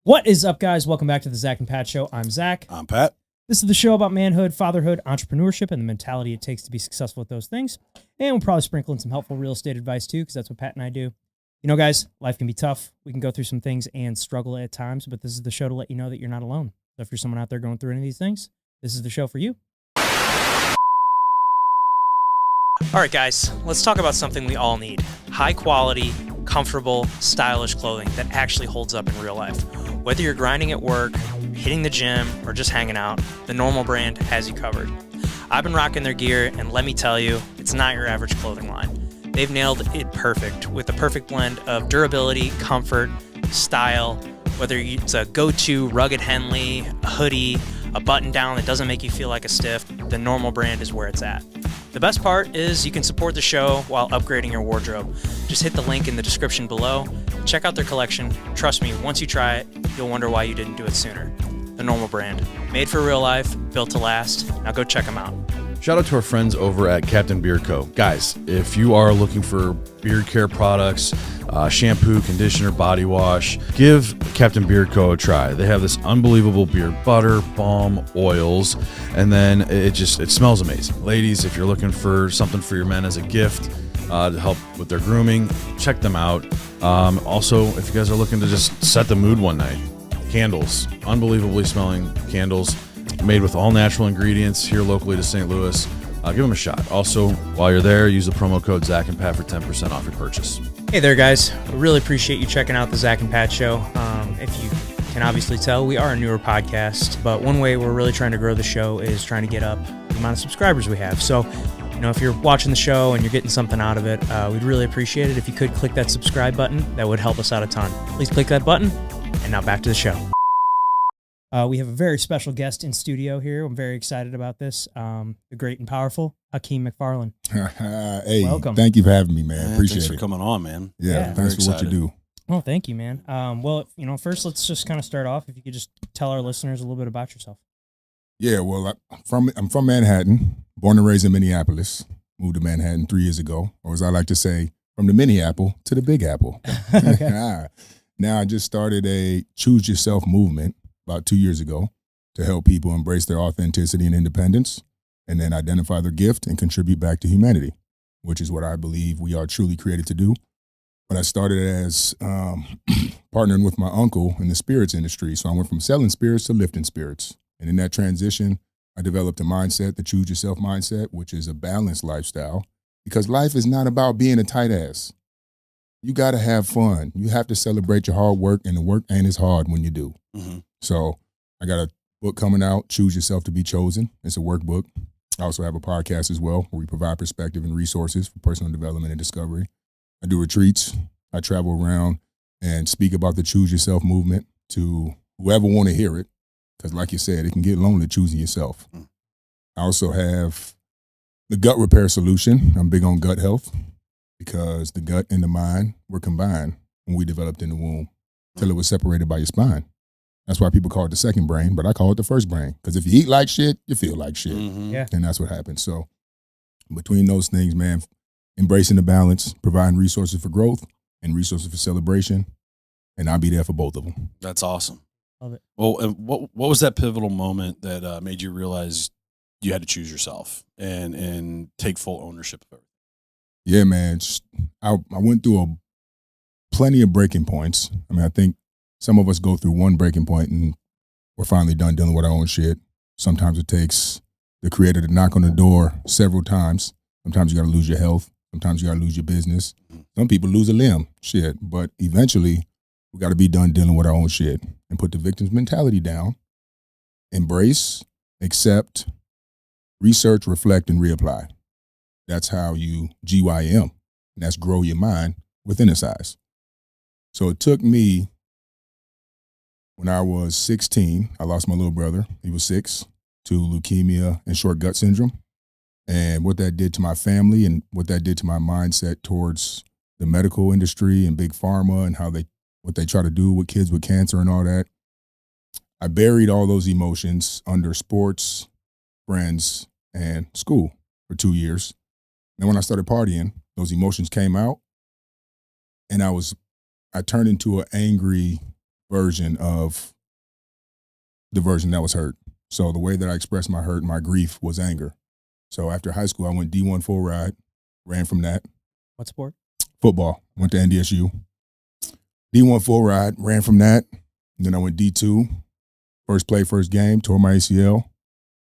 What is up, guys? Welcome back to the Zach and Pat Show. I'm Zach. I'm Pat. This is the show about manhood, fatherhood, entrepreneurship, and the mentality it takes to be successful at those things. And we'll probably sprinkle in some helpful real estate advice too, because that's what Pat and I do. You know, guys, life can be tough. We can go through some things and struggle at times, but this is the show to let you know that you're not alone. So if you're someone out there going through any of these things, this is the show for you. All right, guys, let's talk about something we all need. High quality, comfortable, stylish clothing that actually holds up in real life. Whether you're grinding at work, hitting the gym, or just hanging out, the Normal brand has you covered. I've been rocking their gear, and let me tell you, it's not your average clothing line. They've nailed it perfect with the perfect blend of durability, comfort, style, whether it's a go-to rugged Henley, a hoodie, a button-down that doesn't make you feel like a stiff, the Normal brand is where it's at. The best part is you can support the show while upgrading your wardrobe. Just hit the link in the description below. Check out their collection. Trust me, once you try it, you'll wonder why you didn't do it sooner. The Normal brand. Made for real life, built to last. Now go check them out. Shout out to our friends over at Captain Beard Co. Guys, if you are looking for beard care products, shampoo, conditioner, body wash, give Captain Beard Co. a try. They have this unbelievable beard butter, balm, oils, and then it smells amazing. Ladies, if you're looking for something for your men as a gift to help with their grooming, check them out. Also, if you guys are looking to just set the mood one night, candles, unbelievably smelling candles, made with all natural ingredients here locally to St. Louis. Give them a shot. Also, while you're there, use the promo code Zach and Pat for 10% off your purchase. Hey there, guys. We really appreciate you checking out the Zach and Pat Show. If you can obviously tell, we are a newer podcast, but one way we're really trying to grow the show is trying to get up the amount of subscribers we have. So, you know, if you're watching the show and you're getting something out of it, we'd really appreciate it if you could click that subscribe button. That would help us out a ton. Please click that button. And now back to the show. We have a very special guest in studio here. I'm very excited about this. The great and powerful Hakeem McFarlane. Hey, welcome. Thank you for having me, man. Appreciate thanks for it. coming on, man. Yeah, thanks for what you do. Well, thank you, man. Well, you know, first let's just kind of start off. If you could just tell our listeners a little bit about yourself. Yeah, well, I'm from Manhattan, born and raised in Minneapolis. Moved to Manhattan 3 years ago, or as I like to say, from the mini apple to the big apple. Okay. Now I just started a Choose Yourself movement about 2 years ago to help people embrace their authenticity and independence, and then identify their gift and contribute back to humanity, which is what I believe we are truly created to do. But I started as partnering with my uncle in the spirits industry. So I went from selling spirits to lifting spirits. And in that transition, I developed a mindset, the Choose Yourself mindset, which is a balanced lifestyle, because life is not about being a tight ass. You got to have fun. You have to celebrate your hard work, and the work ain't as hard when you do. Mm-hmm. So I got a book coming out, Choose Yourself to be Chosen. It's a workbook. I also have a podcast as well, where we provide perspective and resources for personal development and discovery. I do retreats. I travel around and speak about the Choose Yourself movement to whoever want to hear it. Because like you said, it can get lonely choosing yourself. I also have the gut repair solution. I'm big on gut health because the gut and the mind were combined when we developed in the womb till it was separated by your spine. That's why people call it the second brain, but I call it the first brain. Because if you eat like shit, you feel like shit. Mm-hmm. Yeah. And that's what happens. So between those things, man, embracing the balance, providing resources for growth and resources for celebration, and I'll be there for both of them. That's awesome. Love it. Well, and what was that pivotal moment that made you realize you had to choose yourself and take full ownership of it? Yeah, man. I went through plenty of breaking points. I mean, I think some of us go through one breaking point and we're finally done dealing with our own shit. Sometimes it takes the creator to knock on the door several times. Sometimes you got to lose your health. Sometimes you got to lose your business. Some people lose a limb, shit. But eventually, we got to be done dealing with our own shit and put the victim's mentality down. Embrace, accept, research, reflect, and reapply. That's how you GYM, and that's grow your mind within its eyes. So it took me, when I was 16, I lost my little brother, he was 6, to leukemia and short gut syndrome. And what that did to my family and what that did to my mindset towards the medical industry and big pharma and what they try to do with kids with cancer and all that. I buried all those emotions under sports, friends, and school for 2 years. And when I started partying, those emotions came out, and I turned into an angry version of the version that was hurt. So the way that I expressed my hurt and my grief was anger. So after high school, I went D1 full ride, ran from that. What sport? Football. Went to NDSU. D1 full ride, ran from that. And then I went D2. First play, first game, tore my ACL.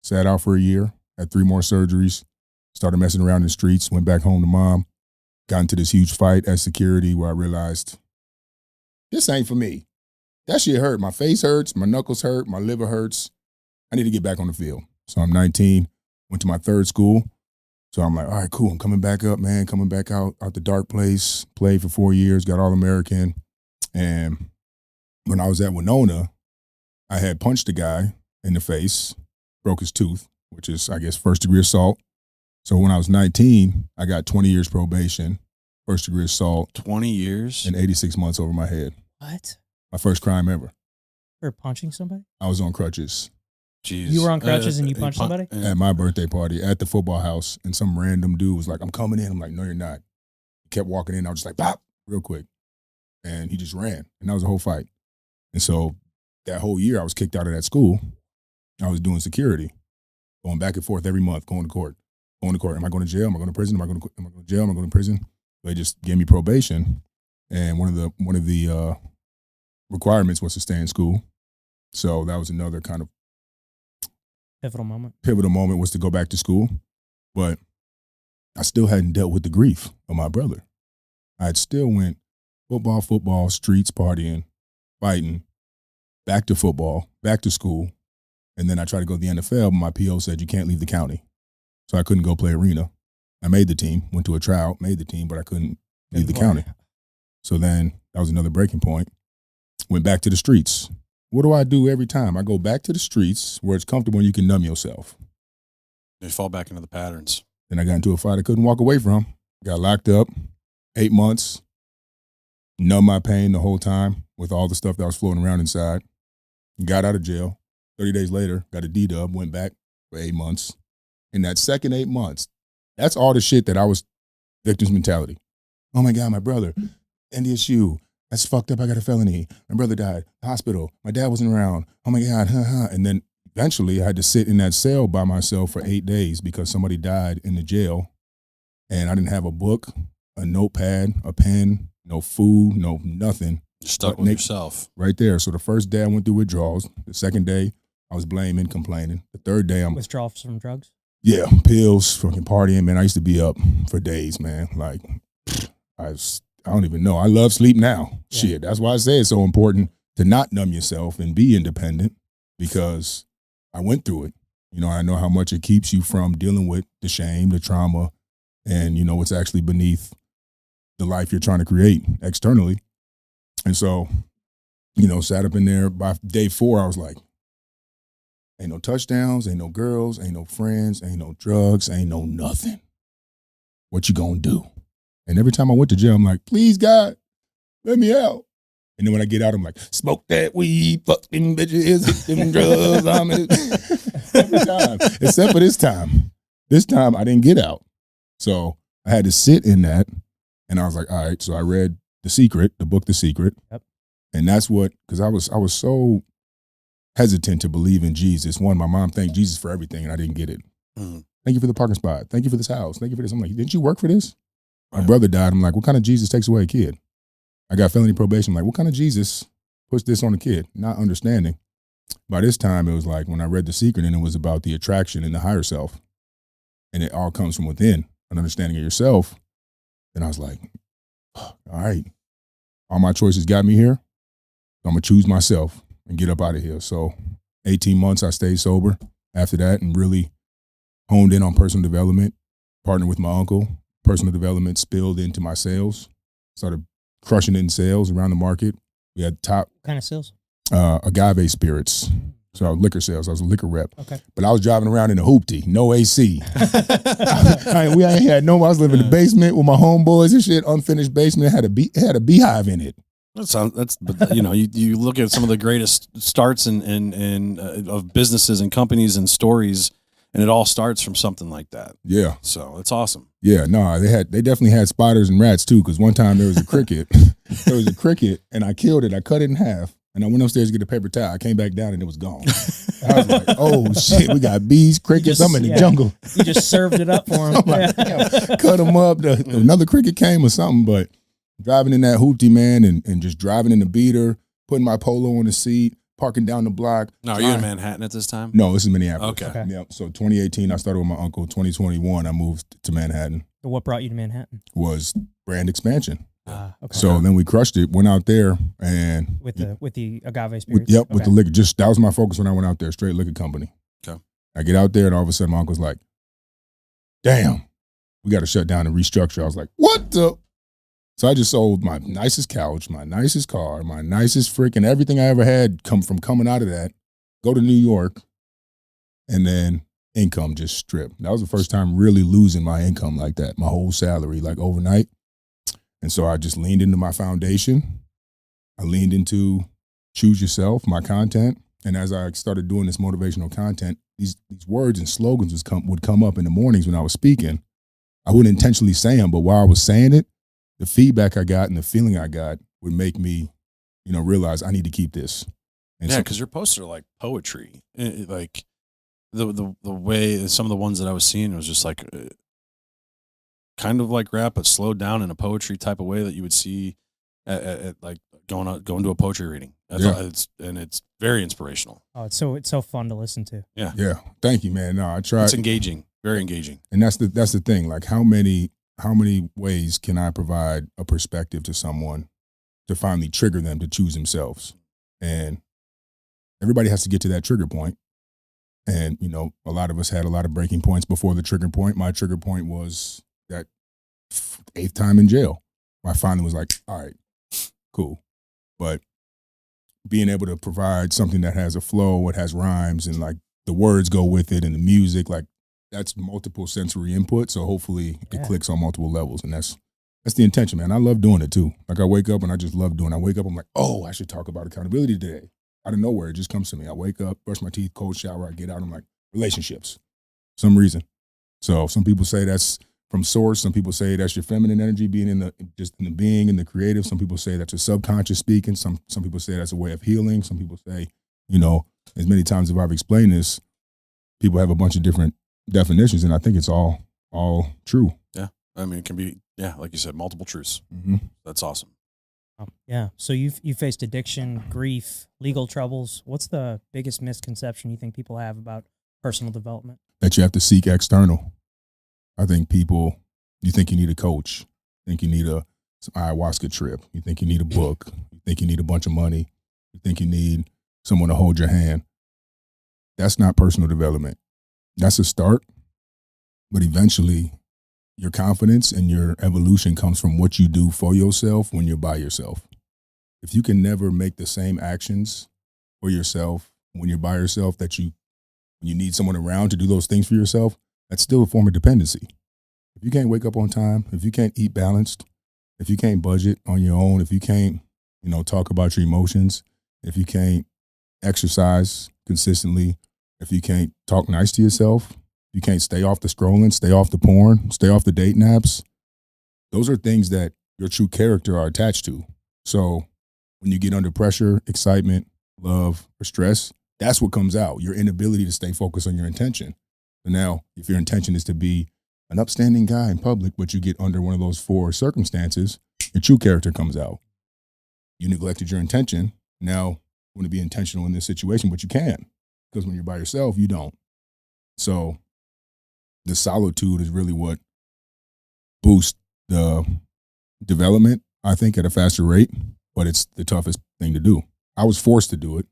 Sat out for a year, had 3 more surgeries. Started messing around in the streets, went back home to mom. Got into this huge fight at security where I realized, this ain't for me. That shit hurt. My face hurts, my knuckles hurt, my liver hurts. I need to get back on the field. So I'm 19, went to my 3rd school. So I'm like, all right, cool. I'm coming back up, man, coming back out the dark place. Played for 4 years, got All-American. And when I was at Winona, I had punched a guy in the face, broke his tooth, which is, I guess, 1st-degree assault. So when I was 19, I got 20 years probation, 1st-degree assault. 20 years? And 86 months over my head. What? My first crime ever. For punching somebody? I was on crutches. Jeez. You were on crutches and you punched somebody? At my birthday party at the football house, and some random dude was like, I'm coming in. I'm like, no, you're not. He kept walking in. I was just like, pop, real quick. And he just ran. And that was the whole fight. And so that whole year I was kicked out of that school. I was doing security, going back and forth every month, going to court. Am I going to jail? Am I going to prison? Am I going to jail? Am I going to prison? They just gave me probation. And one of the requirements was to stay in school. So that was another kind of pivotal moment was to go back to school. But I still hadn't dealt with the grief of my brother. I had still went football, streets, partying, fighting, back to football, back to school. And then I tried to go to the NFL, but my PO said you can't leave the county. So I couldn't go play arena. I made the team, went to a tryout, made the team, but I couldn't leave the county. So then that was another breaking point. Went back to the streets. What do I do every time? I go back to the streets where it's comfortable and you can numb yourself. They fall back into the patterns. Then I got into a fight I couldn't walk away from. Got locked up, 8 months, numb my pain the whole time with all the stuff that was floating around inside. Got out of jail. 30 days later, got a D-dub, went back for 8 months. In that second 8 months, that's all the shit that I was victim's mentality. Oh my God, my brother, NDSU, that's fucked up, I got a felony. My brother died, hospital, my dad wasn't around. Oh my God, And then eventually I had to sit in that cell by myself for 8 days because somebody died in the jail. And I didn't have a book, a notepad, a pen, no food, no nothing. You're stuck with yourself. Right there. So the first day I went through withdrawals. The second day I was blaming, complaining. The third day I'm withdrawals from drugs? Yeah, pills, fucking partying, man. I used to be up for days, man. Like, I don't even know. I love sleep now. Yeah. Shit, that's why I say it's so important to not numb yourself and be independent because I went through it. You know, I know how much it keeps you from dealing with the shame, the trauma, and, you know, what's actually beneath the life you're trying to create externally. And so, you know, sat up in there. By day 4, I was like, ain't no touchdowns, ain't no girls, ain't no friends, ain't no drugs, ain't no nothing. What you gonna do? And every time I went to jail, I'm like, please, God, let me out. And then when I get out, I'm like, smoke that weed, fuck them bitches, hit them drugs. Every time, except for this time. This time I didn't get out. So I had to sit in that. And I was like, all right. So I read the book, The Secret. Yep. And that's because I was so hesitant to believe in Jesus. One, my mom thanked Jesus for everything, and I didn't get it. Mm. Thank you for the parking spot. Thank you for this house. Thank you for this. I'm like, didn't you work for this? Right. My brother died. I'm like, what kind of Jesus takes away a kid? I got felony probation. I'm like, what kind of Jesus puts this on a kid? Not understanding. By this time, it was like when I read The Secret, and it was about the attraction and the higher self. And it all comes from within, an understanding of yourself. And I was like, all right, all my choices got me here. So I'm going to choose myself and get up out of here. So 18 months I stayed sober after that and really honed in on personal development, partnered with my uncle. Personal development spilled into my sales, started crushing it in sales around the market. We had top. What kind of sales? Agave spirits. So liquor sales. I was a liquor rep. Okay. But I was driving around in a hoopty, no AC. I was living in the basement with my homeboys and shit, unfinished basement, it had a beehive in it. But you know, you look at some of the greatest starts of businesses and companies and stories, and it all starts from something like that. Yeah. So it's awesome. Yeah, no, they definitely had spiders and rats too, because one time there was a cricket. And I killed it. I cut it in half. And I went upstairs to get a paper towel. I came back down and it was gone. I was like, oh shit, we got bees, crickets. I'm in the jungle. You just served it up for him. I'm like, damn, cut them up. Another cricket came or something. But driving in that hoopty, man, and just driving in the beater, putting my polo on the seat, parking down the block. Now, are you in Manhattan at this time? No, this is Minneapolis. Okay. Yeah. So 2018, I started with my uncle. 2021, I moved to Manhattan. So what brought you to Manhattan? Was brand expansion. Okay. So then we crushed it, went out there, and with the agave spirits. With the liquor. Just that was my focus when I went out there, straight liquor company. Okay. I get out there, and all of a sudden my uncle's like, damn, we got to shut down and restructure. I was like, what the? So I just sold my nicest couch, my nicest car, my nicest freaking everything I ever had coming out of that, go to New York, and then income just stripped. That was the first time really losing my income like that, my whole salary, like overnight. And so I just leaned into my foundation. I leaned into choose yourself, my content. And as I started doing this motivational content, these words and slogans would come up in the mornings when I was speaking. I wouldn't intentionally say them, but while I was saying it, the feedback I got and the feeling I got would make me, realize I need to keep this. And yeah, because your posts are like poetry. Like the way some of the ones that I was seeing was just like kind of like rap, but slowed down in a poetry type of way that you would see at like going to a poetry reading. It's very inspirational. Oh, it's so fun to listen to. Yeah. Yeah. Thank you, man. No, I tried. It's engaging, very engaging. And that's the thing. Like how many ways can I provide a perspective to someone to finally trigger them to choose themselves? And everybody has to get to that trigger point. And, a lot of us had a lot of breaking points before the trigger point. My trigger point was that 8th time in jail. I finally was like, all right, cool. But being able to provide something that has a flow, it has rhymes, and like the words go with it, and the music, like that's multiple sensory input. So hopefully it clicks on multiple levels, and that's the intention, man. I love doing it too. Like I wake up and I just love doing it. I wake up, I'm like, oh, I should talk about accountability today. Out of nowhere, it just comes to me. I wake up, brush my teeth, cold shower, I get out, I'm like, relationships, some reason. So some people say that's from source. Some people say that's your feminine energy being in the being and the creative. Some people say that's your subconscious speaking. Some people say that's a way of healing. Some people say, as many times as I've explained this, people have a bunch of different definitions, and I think it's all true. Yeah. I mean, it can be, like you said, multiple truths. Mm-hmm. That's awesome. Yeah. So you faced addiction, grief, legal troubles. What's the biggest misconception you think people have about personal development? That you have to seek external. I think you think you need a coach, you think you need some ayahuasca trip, you think you need a book, you think you need a bunch of money, you think you need someone to hold your hand. That's not personal development. That's a start, but eventually your confidence and your evolution comes from what you do for yourself when you're by yourself. If you can never make the same actions for yourself when you're by yourself when you need someone around to do those things for yourself, that's still a form of dependency. If you can't wake up on time, if you can't eat balanced, if you can't budget on your own, if you can't, talk about your emotions, if you can't exercise consistently, if you can't talk nice to yourself, you can't stay off the scrolling, stay off the porn, stay off the dating apps, those are things that your true character are attached to. So when you get under pressure, excitement, love, or stress, that's what comes out, your inability to stay focused on your intention. So now, if your intention is to be an upstanding guy in public, but you get under one of those 4 circumstances, your true character comes out. You neglected your intention. Now, you want to be intentional in this situation, but you can't. Because when you're by yourself, you don't. So the solitude is really what boosts the development, I think, at a faster rate, but it's the toughest thing to do. I was forced to do it,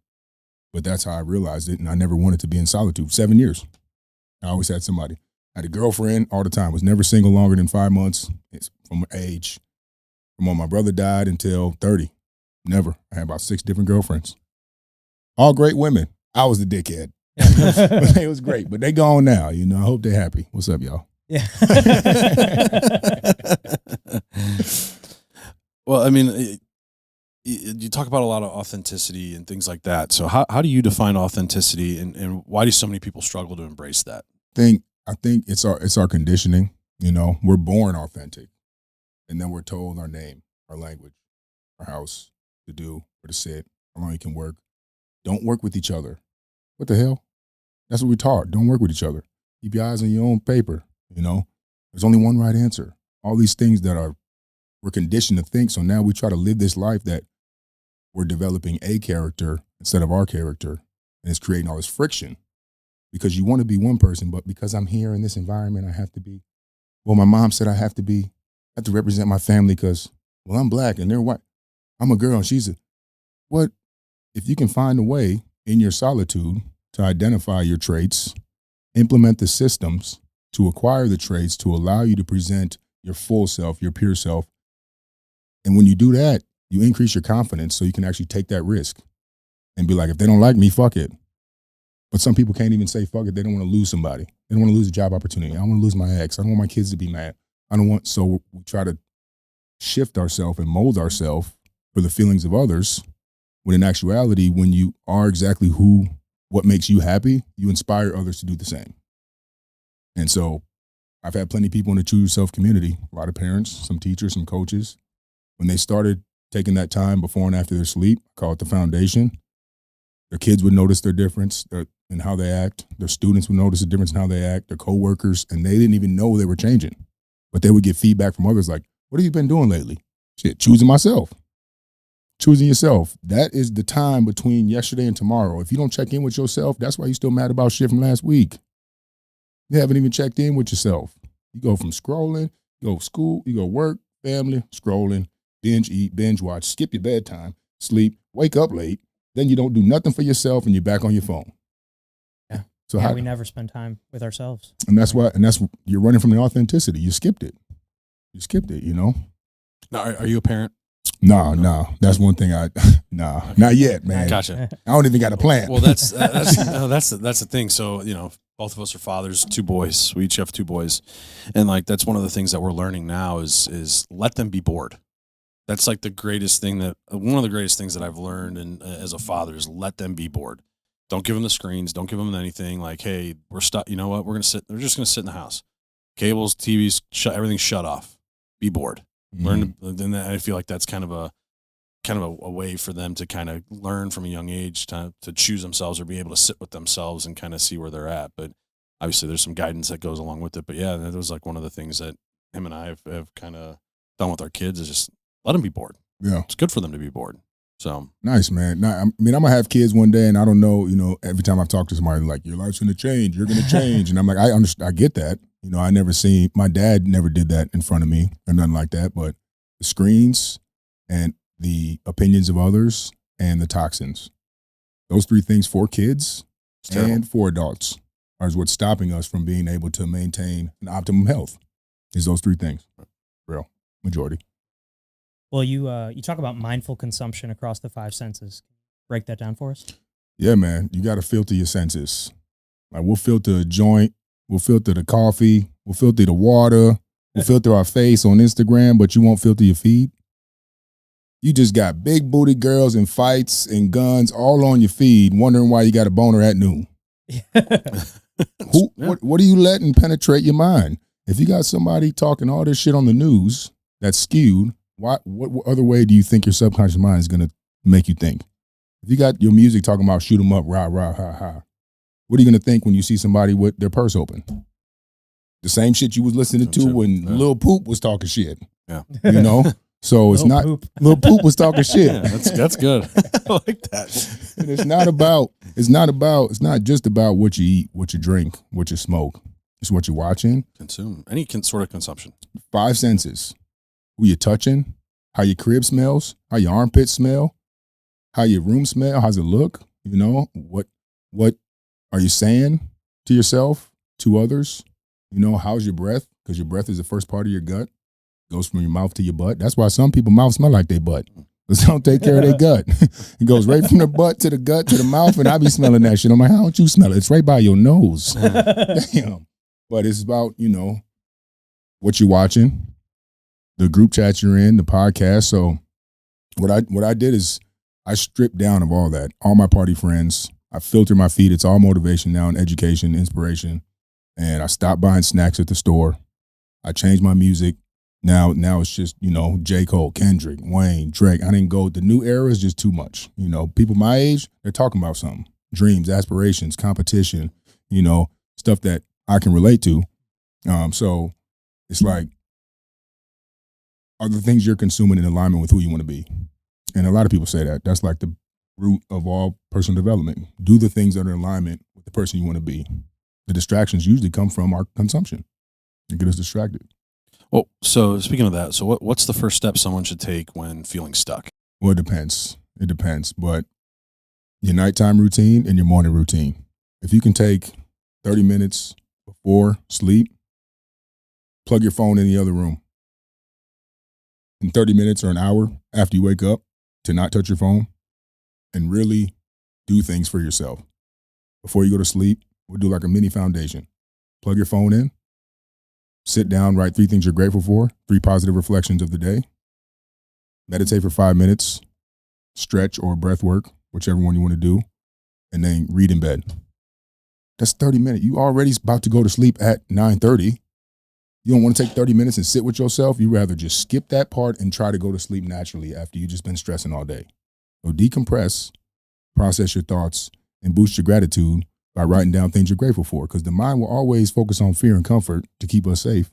but that's how I realized it, and I never wanted to be in solitude. 7 years. I always had somebody. I had a girlfriend all the time. Was never single longer than 5 months from age. From when my brother died until 30. Never. I had about 6 different girlfriends. All great women. I was the dickhead. It was great, but they gone now. I hope they're happy. What's up, y'all? Yeah. Well, I mean, you talk about a lot of authenticity and things like that. So how do you define authenticity, and why do so many people struggle to embrace that? I think it's our conditioning. We're born authentic, and then we're told our name, our language, our house, to do, where to sit, how long you can work. Don't work with each other. What the hell? That's what we're taught. Don't work with each other. Keep your eyes on your own paper. There's only one right answer. All these things that we're conditioned to think. So now we try to live this life that we're developing a character instead of our character. And it's creating all this friction because you want to be one person, but because I'm here in this environment, I have to be. Well, my mom said I have to represent my family because, well, I'm black and they're white. I'm a girl and she's a, what? If you can find a way in your solitude to identify your traits, implement the systems to acquire the traits to allow you to present your full self, your pure self. And when you do that, you increase your confidence so you can actually take that risk and be like, if they don't like me, fuck it. But some people can't even say fuck it. They don't want to lose somebody. They don't want to lose a job opportunity. I don't want to lose my ex. I don't want my kids to be mad. So we try to shift ourselves and mold ourselves for the feelings of others. When in actuality, when you are exactly what makes you happy, you inspire others to do the same. And so I've had plenty of people in the Choose Yourself community, a lot of parents, some teachers, some coaches. When they started taking that time before and after their sleep, I call it the foundation, their kids would notice their difference in how they act. Their students would notice the difference in how they act, their coworkers, and they didn't even know they were changing. But they would get feedback from others like, what have you been doing lately? Shit, choosing myself. Choosing yourself. That is the time between yesterday and tomorrow. If you don't check in with yourself, that's why you're still mad about shit from last week. You haven't even checked in with yourself. You go from scrolling, you go school, you go work, family, scrolling, binge eat, binge watch, skip your bedtime, sleep, wake up late, then you don't do nothing for yourself and you're back on your phone. Yeah. So yeah, we never spend time with ourselves. And that's why, you're running from the authenticity. You skipped it. Now, are you a parent? No. That's one thing not yet, man. Gotcha. I don't even got a plan. Well, that's the thing. So, both of us are fathers, 2 boys. We each have 2 boys. And like, that's one of the things that we're learning now is let them be bored. That's like one of the greatest things that I've learned as a father is let them be bored. Don't give them the screens. Don't give them anything like, hey, we're stuck. You know what? We're just going to sit in the house. Cables, TVs, everything's shut off. Be bored. Learn. Then I feel like that's kind of a way for them to kind of learn from a young age to choose themselves or be able to sit with themselves and kind of see where they're at. But obviously there's some guidance that goes along with it. But yeah, that was like one of the things that him and I have kind of done with our kids is just let them be bored. Yeah. It's good for them to be bored. So nice, man. Now, I mean, I'm gonna have kids one day and I don't know, every time I've talked to somebody like your life's going to change, you're going to change. And I'm like, I understand. I get that. My dad never did that in front of me or nothing like that, but the screens and the opinions of others and the toxins, those 3 things for kids and for adults are what's stopping us from being able to maintain an optimum health is those 3 things. Real majority. Well, you talk about mindful consumption across the 5 senses. Break that down for us. Yeah, man. You got to filter your senses. Like we'll filter a joint, we'll filter the coffee, we'll filter the water, we'll filter our face on Instagram, but you won't filter your feed. You just got big booty girls and fights and guns all on your feed, wondering why you got a boner at noon. What are you letting penetrate your mind? If you got somebody talking all this shit on the news that's skewed, what other way do you think your subconscious mind is going to make you think? If you got your music talking about shoot 'em up, rah, rah, ha, ha, what are you going to think when you see somebody with their purse open? The same shit you was listening to when Lil Poop was talking shit. Yeah. So it's not Poop. Lil Poop was talking shit. Yeah, that's good. I like that. And it's not just about what you eat, what you drink, what you smoke. It's what you're watching. Consume. Any sort of consumption. 5 senses. Who you're touching, how your crib smells, how your armpits smell, how your room smell, how's it look? What are you saying to yourself, to others? How's your breath? Because your breath is the first part of your gut. Goes from your mouth to your butt. That's why some people's mouth smell like their butt. Because they don't take care of their gut. It goes right from the butt to the gut to the mouth, and I be smelling that shit. I'm like, how don't you smell it? It's right by your nose. Damn. But it's about, what you're watching, the group chat you're in, the podcast. So what I did is I stripped down of all that. All my party friends. I filter my feed. It's all motivation now and education, inspiration. And I stopped buying snacks at the store. I changed my music. Now it's just, J. Cole, Kendrick, Wayne, Drake. I didn't go, the new era is just too much. People my age, they're talking about something. Dreams, aspirations, competition, stuff that I can relate to. So it's like, are the things you're consuming in alignment with who you want to be? And a lot of people say that. That's like the root of all personal development. Do the things that are in alignment with the person you want to be. The distractions usually come from our consumption and get us distracted. Well, so speaking of that, so what's the first step someone should take when feeling stuck? Well, it depends. But your nighttime routine and your morning routine. If you can take 30 minutes before sleep, plug your phone in the other room. In 30 minutes or an hour after you wake up, to not touch your phone and really do things for yourself. Before you go to sleep, we'll do like a mini foundation. Plug your phone in, sit down, write 3 things you're grateful for, 3 positive reflections of the day, meditate for 5 minutes, stretch or breath work, whichever one you want to do, and then read in bed. That's 30 minutes. You already about to go to sleep at 9:30. You don't want to take 30 minutes and sit with yourself. You rather just skip that part and try to go to sleep naturally after you've just been stressing all day. So decompress, process your thoughts, and boost your gratitude by writing down things you're grateful for, because the mind will always focus on fear and comfort to keep us safe.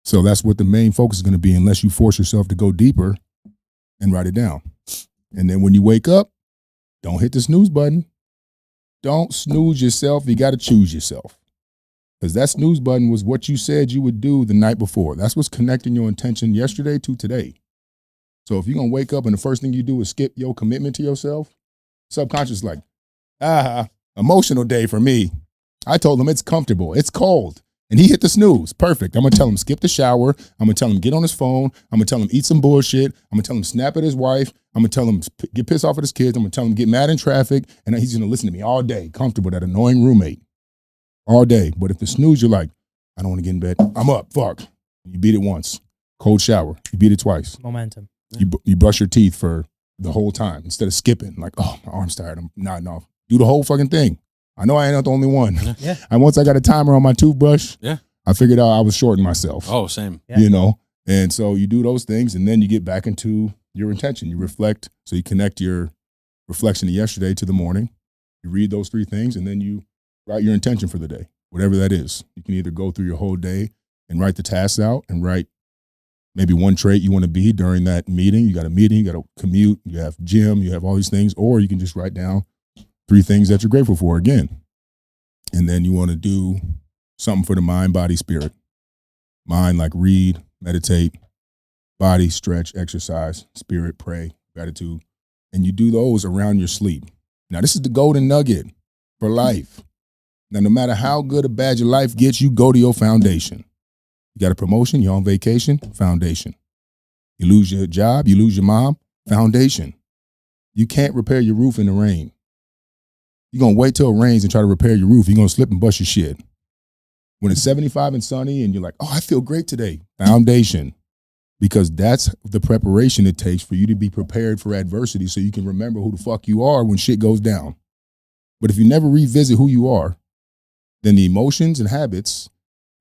So that's what the main focus is going to be, unless you force yourself to go deeper and write it down. And then when you wake up, don't hit the snooze button. Don't snooze yourself. You got to choose yourself. Because that snooze button was what you said you would do the night before. That's what's connecting your intention yesterday to today. So if you're going to wake up and the first thing you do is skip your commitment to yourself, subconscious like, emotional day for me. I told him it's comfortable, it's cold, and he hit the snooze. Perfect. I'm going to tell him skip the shower. I'm going to tell him get on his phone. I'm going to tell him eat some bullshit. I'm going to tell him snap at his wife. I'm going to tell him get pissed off at his kids. I'm going to tell him get mad in traffic, and he's going to listen to me all day, comfortable, that annoying roommate. All day. But if the snooze, you're like, I don't want to get in bed. I'm up. Fuck. You beat it once. Cold shower. You beat it twice. Momentum. You brush your teeth for the whole time instead of skipping. Like, oh, my arm's tired. I'm nodding off. Do the whole fucking thing. I know I ain't not the only one. Yeah. And once I got a timer on my toothbrush, I figured out I was shorting myself. Oh, same. Yeah. And so you do those things, and then you get back into your intention. You reflect. So you connect your reflection of yesterday to the morning. You read those 3 things, and then you write your intention for the day, whatever that is. You can either go through your whole day and write the tasks out and write maybe one trait you want to be during that meeting. You got a meeting, you got a commute, you have gym, you have all these things, or you can just write down 3 things that you're grateful for again. And then you want to do something for the mind, body, spirit. Mind, like read, meditate, body, stretch, exercise, spirit, pray, gratitude. And you do those around your sleep. Now, this is the golden nugget for life. Now, no matter how good or bad your life gets, you go to your foundation. You got a promotion, you're on vacation, foundation. You lose your job, you lose your mom, foundation. You can't repair your roof in the rain. You're going to wait till it rains and try to repair your roof. You're going to slip and bust your shit. When it's 75 and sunny and you're like, oh, I feel great today, foundation. Because that's the preparation it takes for you to be prepared for adversity so you can remember who the fuck you are when shit goes down. But if you never revisit who you are, then the emotions and habits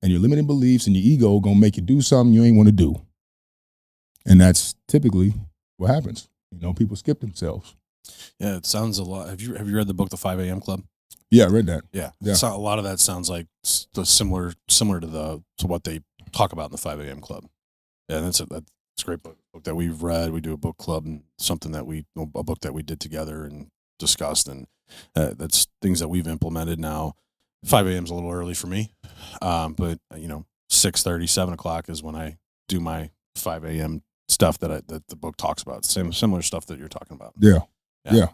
and your limiting beliefs and your ego are going to make you do something you ain't want to do. And that's typically what happens. People skip themselves. Yeah, it sounds a lot. Have you read the book, The 5 a.m. Club? Yeah, I read that. Yeah. Yeah. So a lot of that sounds like similar to what they talk about in the 5 a.m. Club. Yeah, that's a great book that we've read. We do a book club and a book that we did together and discussed, and that's things that we've implemented now. 5 a.m. is a little early for me, but 6:30, 7 o'clock is when I do my 5 a.m. stuff that the book talks about. Similar stuff that you're talking about. Yeah.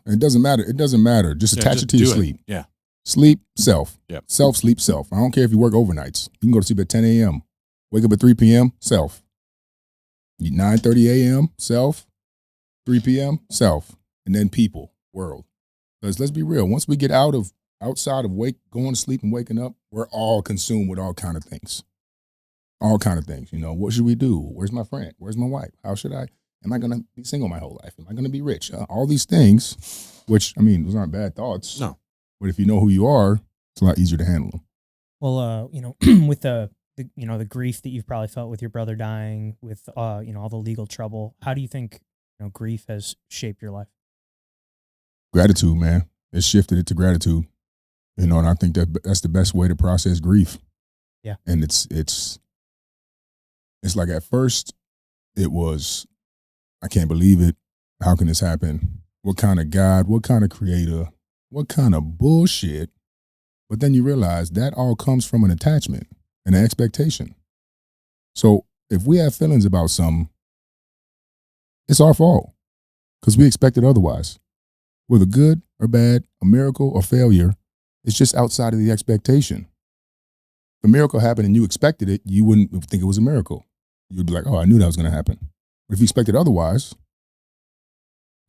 It doesn't matter. Just attach it to your sleep. Yeah. Sleep, self. Yeah. Self, sleep, self. I don't care if you work overnights. You can go to sleep at 10 a.m. Wake up at 3 p.m., self. 9:30 a.m., self. 3 p.m., self. And then people, world. Because let's be real. Once we get outside of going to sleep and waking up, we're all consumed with all kind of things. All kind of things. What should we do? Where's my friend? Where's my wife? How should I? Am I going to be single my whole life? Am I going to be rich? All these things, which, those aren't bad thoughts. No. But if you know who you are, it's a lot easier to handle them. Well, with the the grief that you've probably felt with your brother dying, with all the legal trouble. How do you think grief has shaped your life? Gratitude, man. It shifted it to gratitude. And I think that's the best way to process grief. Yeah. And it's like at first it was, I can't believe it. How can this happen? What kind of God? What kind of creator? What kind of bullshit? But then you realize that all comes from an attachment and an expectation. So if we have feelings about something, it's our fault because we expected otherwise. Whether good or bad, a miracle or failure, it's just outside of the expectation. If a miracle happened and you expected it, you wouldn't think it was a miracle. You'd be like, oh, I knew that was going to happen. But if you expected otherwise,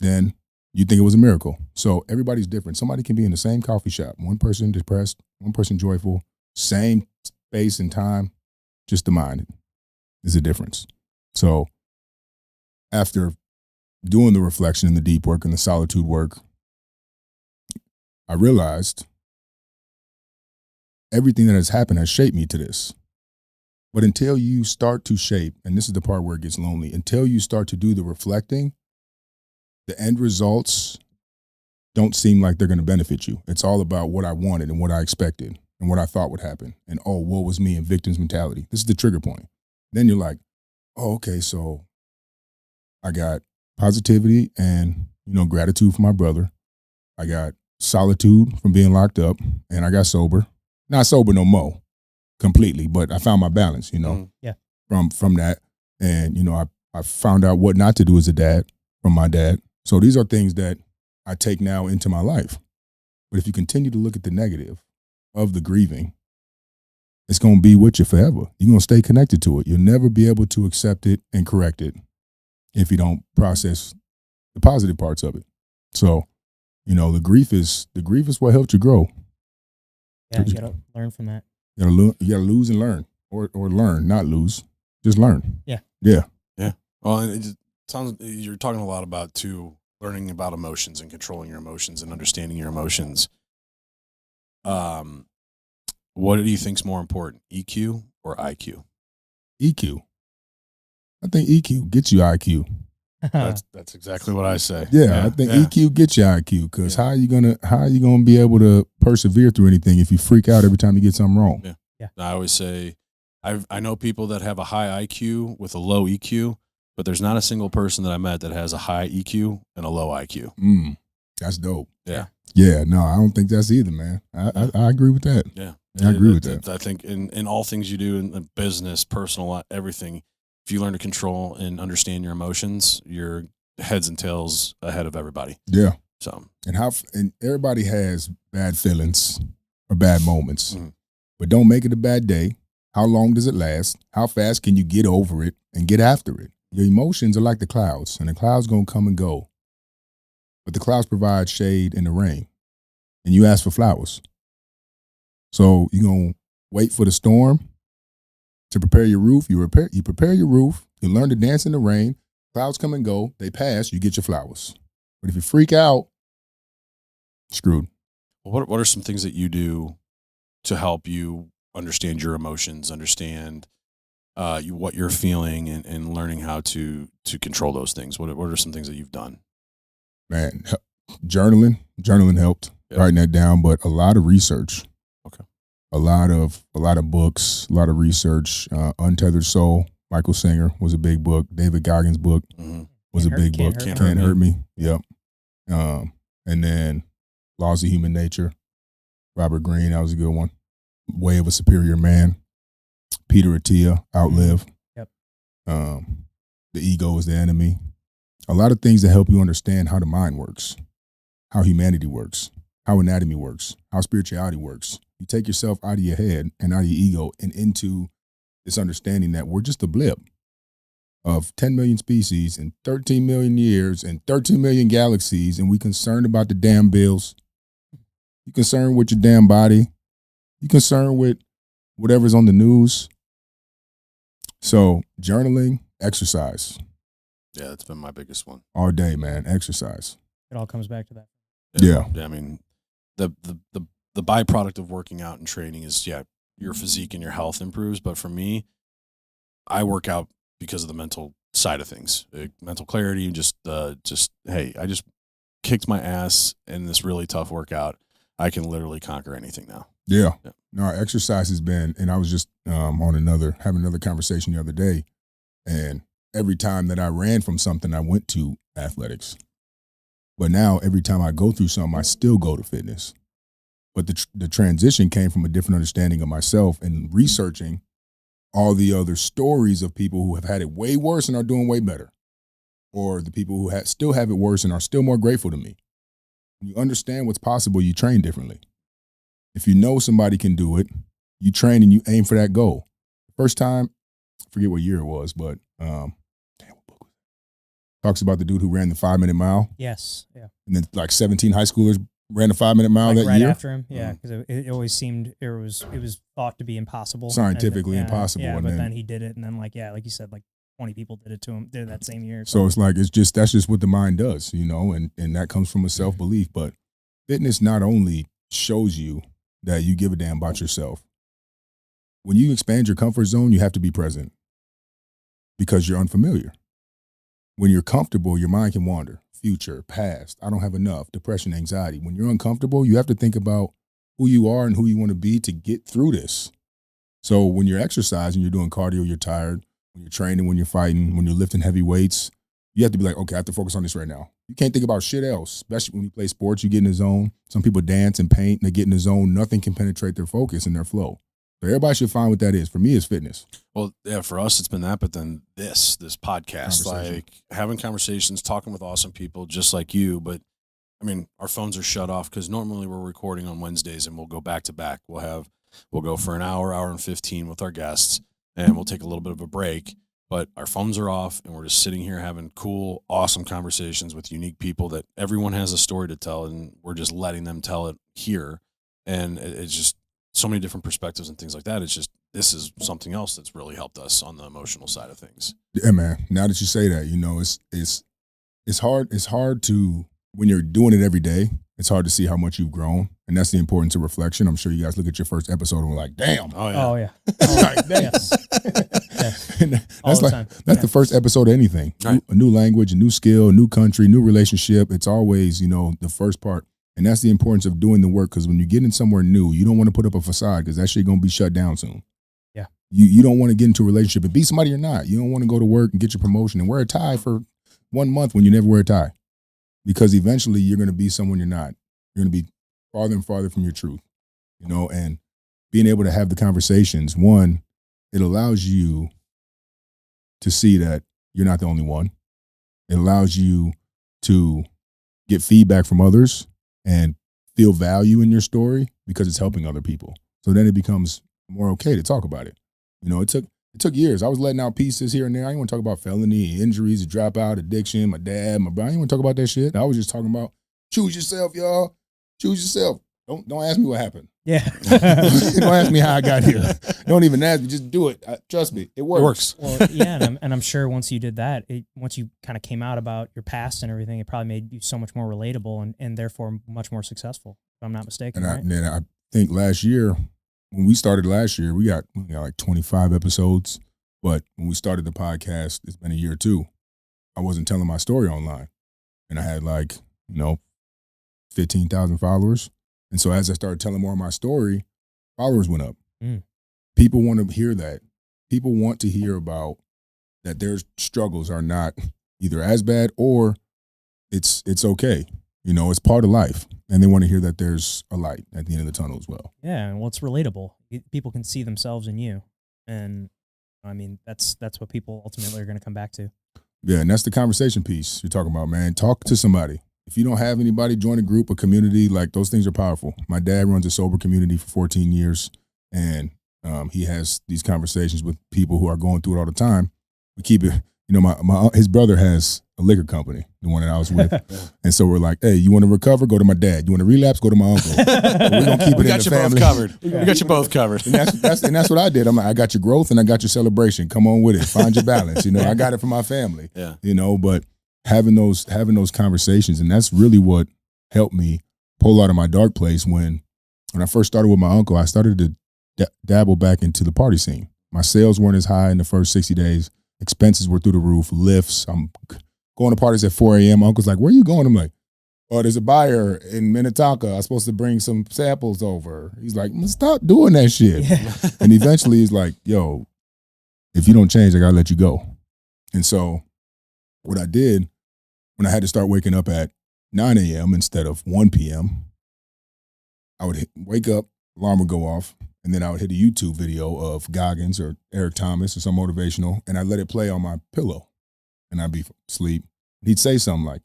then you think it was a miracle. So everybody's different. Somebody can be in the same coffee shop. One person depressed, one person joyful, same space and time, just the mind is a difference. So after doing the reflection and the deep work and the solitude work, I realized everything that has happened has shaped me to this. But until you start to shape, and this is the part where it gets lonely, until you start to do the reflecting, the end results don't seem like they're going to benefit you. It's all about what I wanted and what I expected and what I thought would happen. And woe was me and victim's mentality. This is the trigger point. Then you're like, oh, okay, so I got positivity and, gratitude for my brother. I got solitude from being locked up, and I got sober. Not sober no more completely, but I found my balance, Yeah. from that. And, I found out what not to do as a dad from my dad. So these are things that I take now into my life. But if you continue to look at the negative of the grieving, it's going to be with you forever. You're going to stay connected to it. You'll never be able to accept it and correct it if you don't process the positive parts of it. So, the grief is what helped you grow. Yeah, you gotta learn from that. You gotta lose and learn, or learn, not lose, just learn. Yeah. Well, and it just sounds you're talking a lot about too, learning about emotions and controlling your emotions and understanding your emotions. What do you think's more important, EQ or IQ? EQ. I think EQ gets you IQ. That's exactly what I say. Yeah, I think EQ gets you IQ because how are you gonna be able to persevere through anything if you freak out every time you get something wrong? Yeah. I always say, I know people that have a high IQ with a low EQ, but there's not a single person that I met that has a high EQ and a low IQ. That's dope. Yeah. Yeah. No, I don't think that's either, man. I agree with that. Yeah. I agree with that. I think in all things you do in business, personal, everything, if you learn to control and understand your emotions, you're heads and tails ahead of everybody. Yeah. So and everybody has bad feelings or bad moments, but don't make it a bad day. How long does it last? How fast can you get over it and get after it? Your emotions are like the clouds, and the clouds gonna come and go. But the clouds provide shade in the rain, and you ask for flowers. So you're gonna wait for the storm to prepare your roof. You prepare your roof. You learn to dance in the rain. Clouds come and go. They pass. You get your flowers. But if you freak out, screwed. Well, what are some things that you do to help you understand your emotions, understand what you're feeling, and learning how to control those things? What are some things that you've done? Man, journaling helped. Writing that down, but a lot of research. Okay. A lot of books, a lot of research. Untethered Soul, Michael Singer was a big book. David Goggins' book was a big book. Can't Hurt Me. Yep. And then Laws of Human Nature, Robert Greene, that was a good one. Way of a Superior Man, Peter Attia, Outlive. Yep. The Ego is the Enemy. A lot of things that help you understand how the mind works, how humanity works, how anatomy works, how spirituality works. You take yourself out of your head and out of your ego and into this understanding that we're just a blip of 10 million species and 13 million years and 13 million galaxies, and we concerned about the damn bills. You concerned with your damn body. You concerned with whatever's on the news. So journaling, exercise. Yeah, that's been my biggest one. All day, man. Exercise. It all comes back to that. Yeah. I mean, the byproduct of working out and training is your physique and your health improves. But for me, I work out because of the mental side of things, mental clarity. Just hey, I just kicked my ass in this really tough workout. I can literally conquer anything now. Yeah. No, exercise has been, and I was just having another conversation the other day, and every time that I ran from something, I went to athletics. But now every time I go through something, I still go to fitness. But the transition came from a different understanding of myself and researching all the other stories of people who have had it way worse and are doing way better, or the people who still have it worse and are still more grateful to me. When you understand what's possible, you train differently. If you know somebody can do it, you train and you aim for that goal. First time, I forget what year it was, but what book was it? Talks about the dude who ran the 5-minute mile. Yes. Yeah. And then like 17 high schoolers ran the 5-minute mile Like that right year. after him. Yeah. Because it always seemed it was thought to be impossible. Scientifically Yeah, impossible. Yeah, And but then he did it, and then like you said, like 20 people did it that same year. So it's like that's just what the mind does, and that comes from a self-belief. But fitness not only shows you that you give a damn about yourself. When you expand your comfort zone, you have to be present because you're unfamiliar. When you're comfortable, your mind can wander. Future, past, I don't have enough, depression, anxiety. When you're uncomfortable, you have to think about who you are and who you want to be to get through this. So when you're exercising, you're doing cardio, you're tired. When you're training, when you're fighting, when you're lifting heavy weights, you have to be like, okay, I have to focus on this right now. You can't think about shit else, especially when you play sports, you get in the zone. Some people dance and paint, they get in the zone. Nothing can penetrate their focus and their flow. So everybody should find what that is. For me, it's fitness. Well, yeah, for us, it's been that, but then this podcast, Conversation. like having conversations, talking with awesome people just like you. But I mean, our phones are shut off because normally we're recording on Wednesdays and we'll go back to back. We'll go for an hour and 15 with our guests, and we'll take a little bit of a break. But our phones are off, and we're just sitting here having cool, awesome conversations with unique people that everyone has a story to tell, and we're just letting them tell it here. And it's just so many different perspectives and things like that. It's just, this is something else that's really helped us on the emotional side of things. Yeah, man. Now that you say that, it's hard. It's hard to, when you're doing it every day, it's hard to see how much you've grown. And that's the importance of reflection. I'm sure you guys look at your first episode and we're like, damn. Oh, yeah. Oh yeah. Like, damn. Yes. Yes. And All that's the time. that's Yeah. the first episode of anything. Right. A new language, a new skill, a new country, new relationship. It's always, the first part. And that's the importance of doing the work, because when you get in somewhere new, you don't want to put up a facade because that shit going to be shut down soon. Yeah. You don't want to get into a relationship and be somebody you're not. You don't want to go to work and get your promotion and wear a tie for 1 month when you never wear a tie, because eventually you're going to be someone you're not. You're going to be farther and farther from your truth, and being able to have the conversations. One, it allows you to see that you're not the only one. It allows you to get feedback from others and feel value in your story because it's helping other people. So then it becomes more okay to talk about it. It took years. I was letting out pieces here and there. I didn't want to talk about felony, injuries, dropout, addiction, my dad, my brother. I didn't want to talk about that shit. I was just talking about choose yourself, y'all. Choose yourself. Don't ask me what happened. Yeah. Don't ask me how I got here. Don't even ask me. Just do it. Trust me. It works. Well, yeah, and I'm sure once you did that, once you kind of came out about your past and everything, it probably made you so much more relatable and therefore much more successful, if I'm not mistaken. And right? I think last year, when we started last year, we got like 25 episodes. But when we started the podcast, it's been a year too. I wasn't telling my story online. And I had 15,000 followers. And so as I started telling more of my story, followers went up. Mm. People want to hear that. People want to hear about that their struggles are not either as bad or it's okay. It's part of life. And they want to hear that there's a light at the end of the tunnel as well. Yeah, well, it's relatable. People can see themselves in you. And I mean, that's what people ultimately are going to come back to. Yeah, and that's the conversation piece you're talking about, man. Talk to somebody. If you don't have anybody, join a group, a community. Like, those things are powerful. My dad runs a sober community for 14 years, and he has these conversations with people who are going through it all the time. We keep it, his brother has a liquor company, the one that I was with. And so we're like, hey, you want to recover? Go to my dad. You want to relapse? Go to my uncle. We're going to keep it in the family. We got you both covered. And that's what I did. I'm like, I got your growth and I got your celebration. Come on with it. Find your balance. I got it for my family. Yeah. But having those conversations, and that's really what helped me pull out of my dark place when I first started with my uncle. I started to dabble back into the party scene. My sales weren't as high in the first 60 days. Expenses were through the roof. Lifts. I'm going to parties at 4 a.m. Uncle's like, where are you going? I'm like, oh, there's a buyer in Minnetonka. I'm supposed to bring some samples over. He's like, stop doing that shit. Yeah. And eventually he's like, yo, if you don't change, I gotta let you go. And so what I did when I had to start waking up at 9 a.m. instead of 1 p.m., I would wake up, alarm would go off, and then I would hit a YouTube video of Goggins or Eric Thomas or some motivational, and I'd let it play on my pillow, and I'd be asleep. He'd say something like,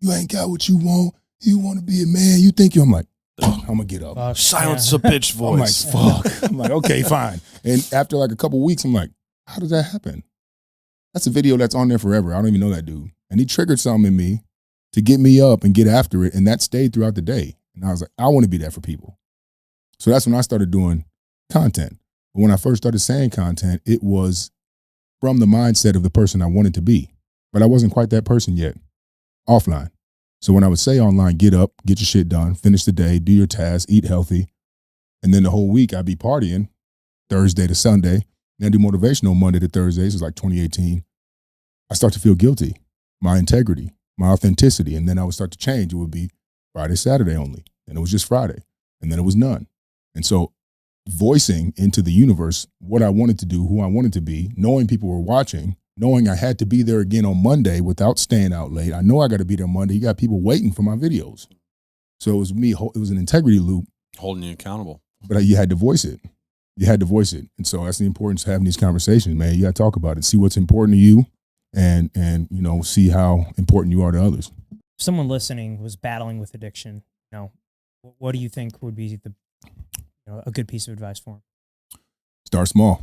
you ain't got what you want. You want to be a man. You think you. I'm like, I'm going to get up. Fuck, Silence yeah. the bitch I'm like, voice. fuck. I'm like, okay, fine. And after like a couple weeks, I'm like, how does that happen? That's a video that's on there forever. I don't even know that dude. And he triggered something in me to get me up and get after it. And that stayed throughout the day. And I was like, I want to be that for people. So that's when I started doing content. But when I first started saying content, it was from the mindset of the person I wanted to be. But I wasn't quite that person yet, offline. So when I would say online, get up, get your shit done, finish the day, do your tasks, eat healthy. And then the whole week I'd be partying Thursday to Sunday. Then I do motivational Monday to Thursdays. It's like 2018. I start to feel guilty, my integrity, my authenticity. And then I would start to change. It would be Friday, Saturday only. And it was just Friday. And then it was none. And so voicing into the universe what I wanted to do, who I wanted to be, knowing people were watching, knowing I had to be there again on Monday without staying out late. I know I got to be there Monday. You got people waiting for my videos. So it was me. It was an integrity loop. Holding you accountable. But you had to voice it. You had to voice it. And so that's the importance of having these conversations, man. You got to talk about it. See what's important to you and you know, see how important you are to others. If someone listening was battling with addiction, you know, what do you think would be a good piece of advice for them? Start small.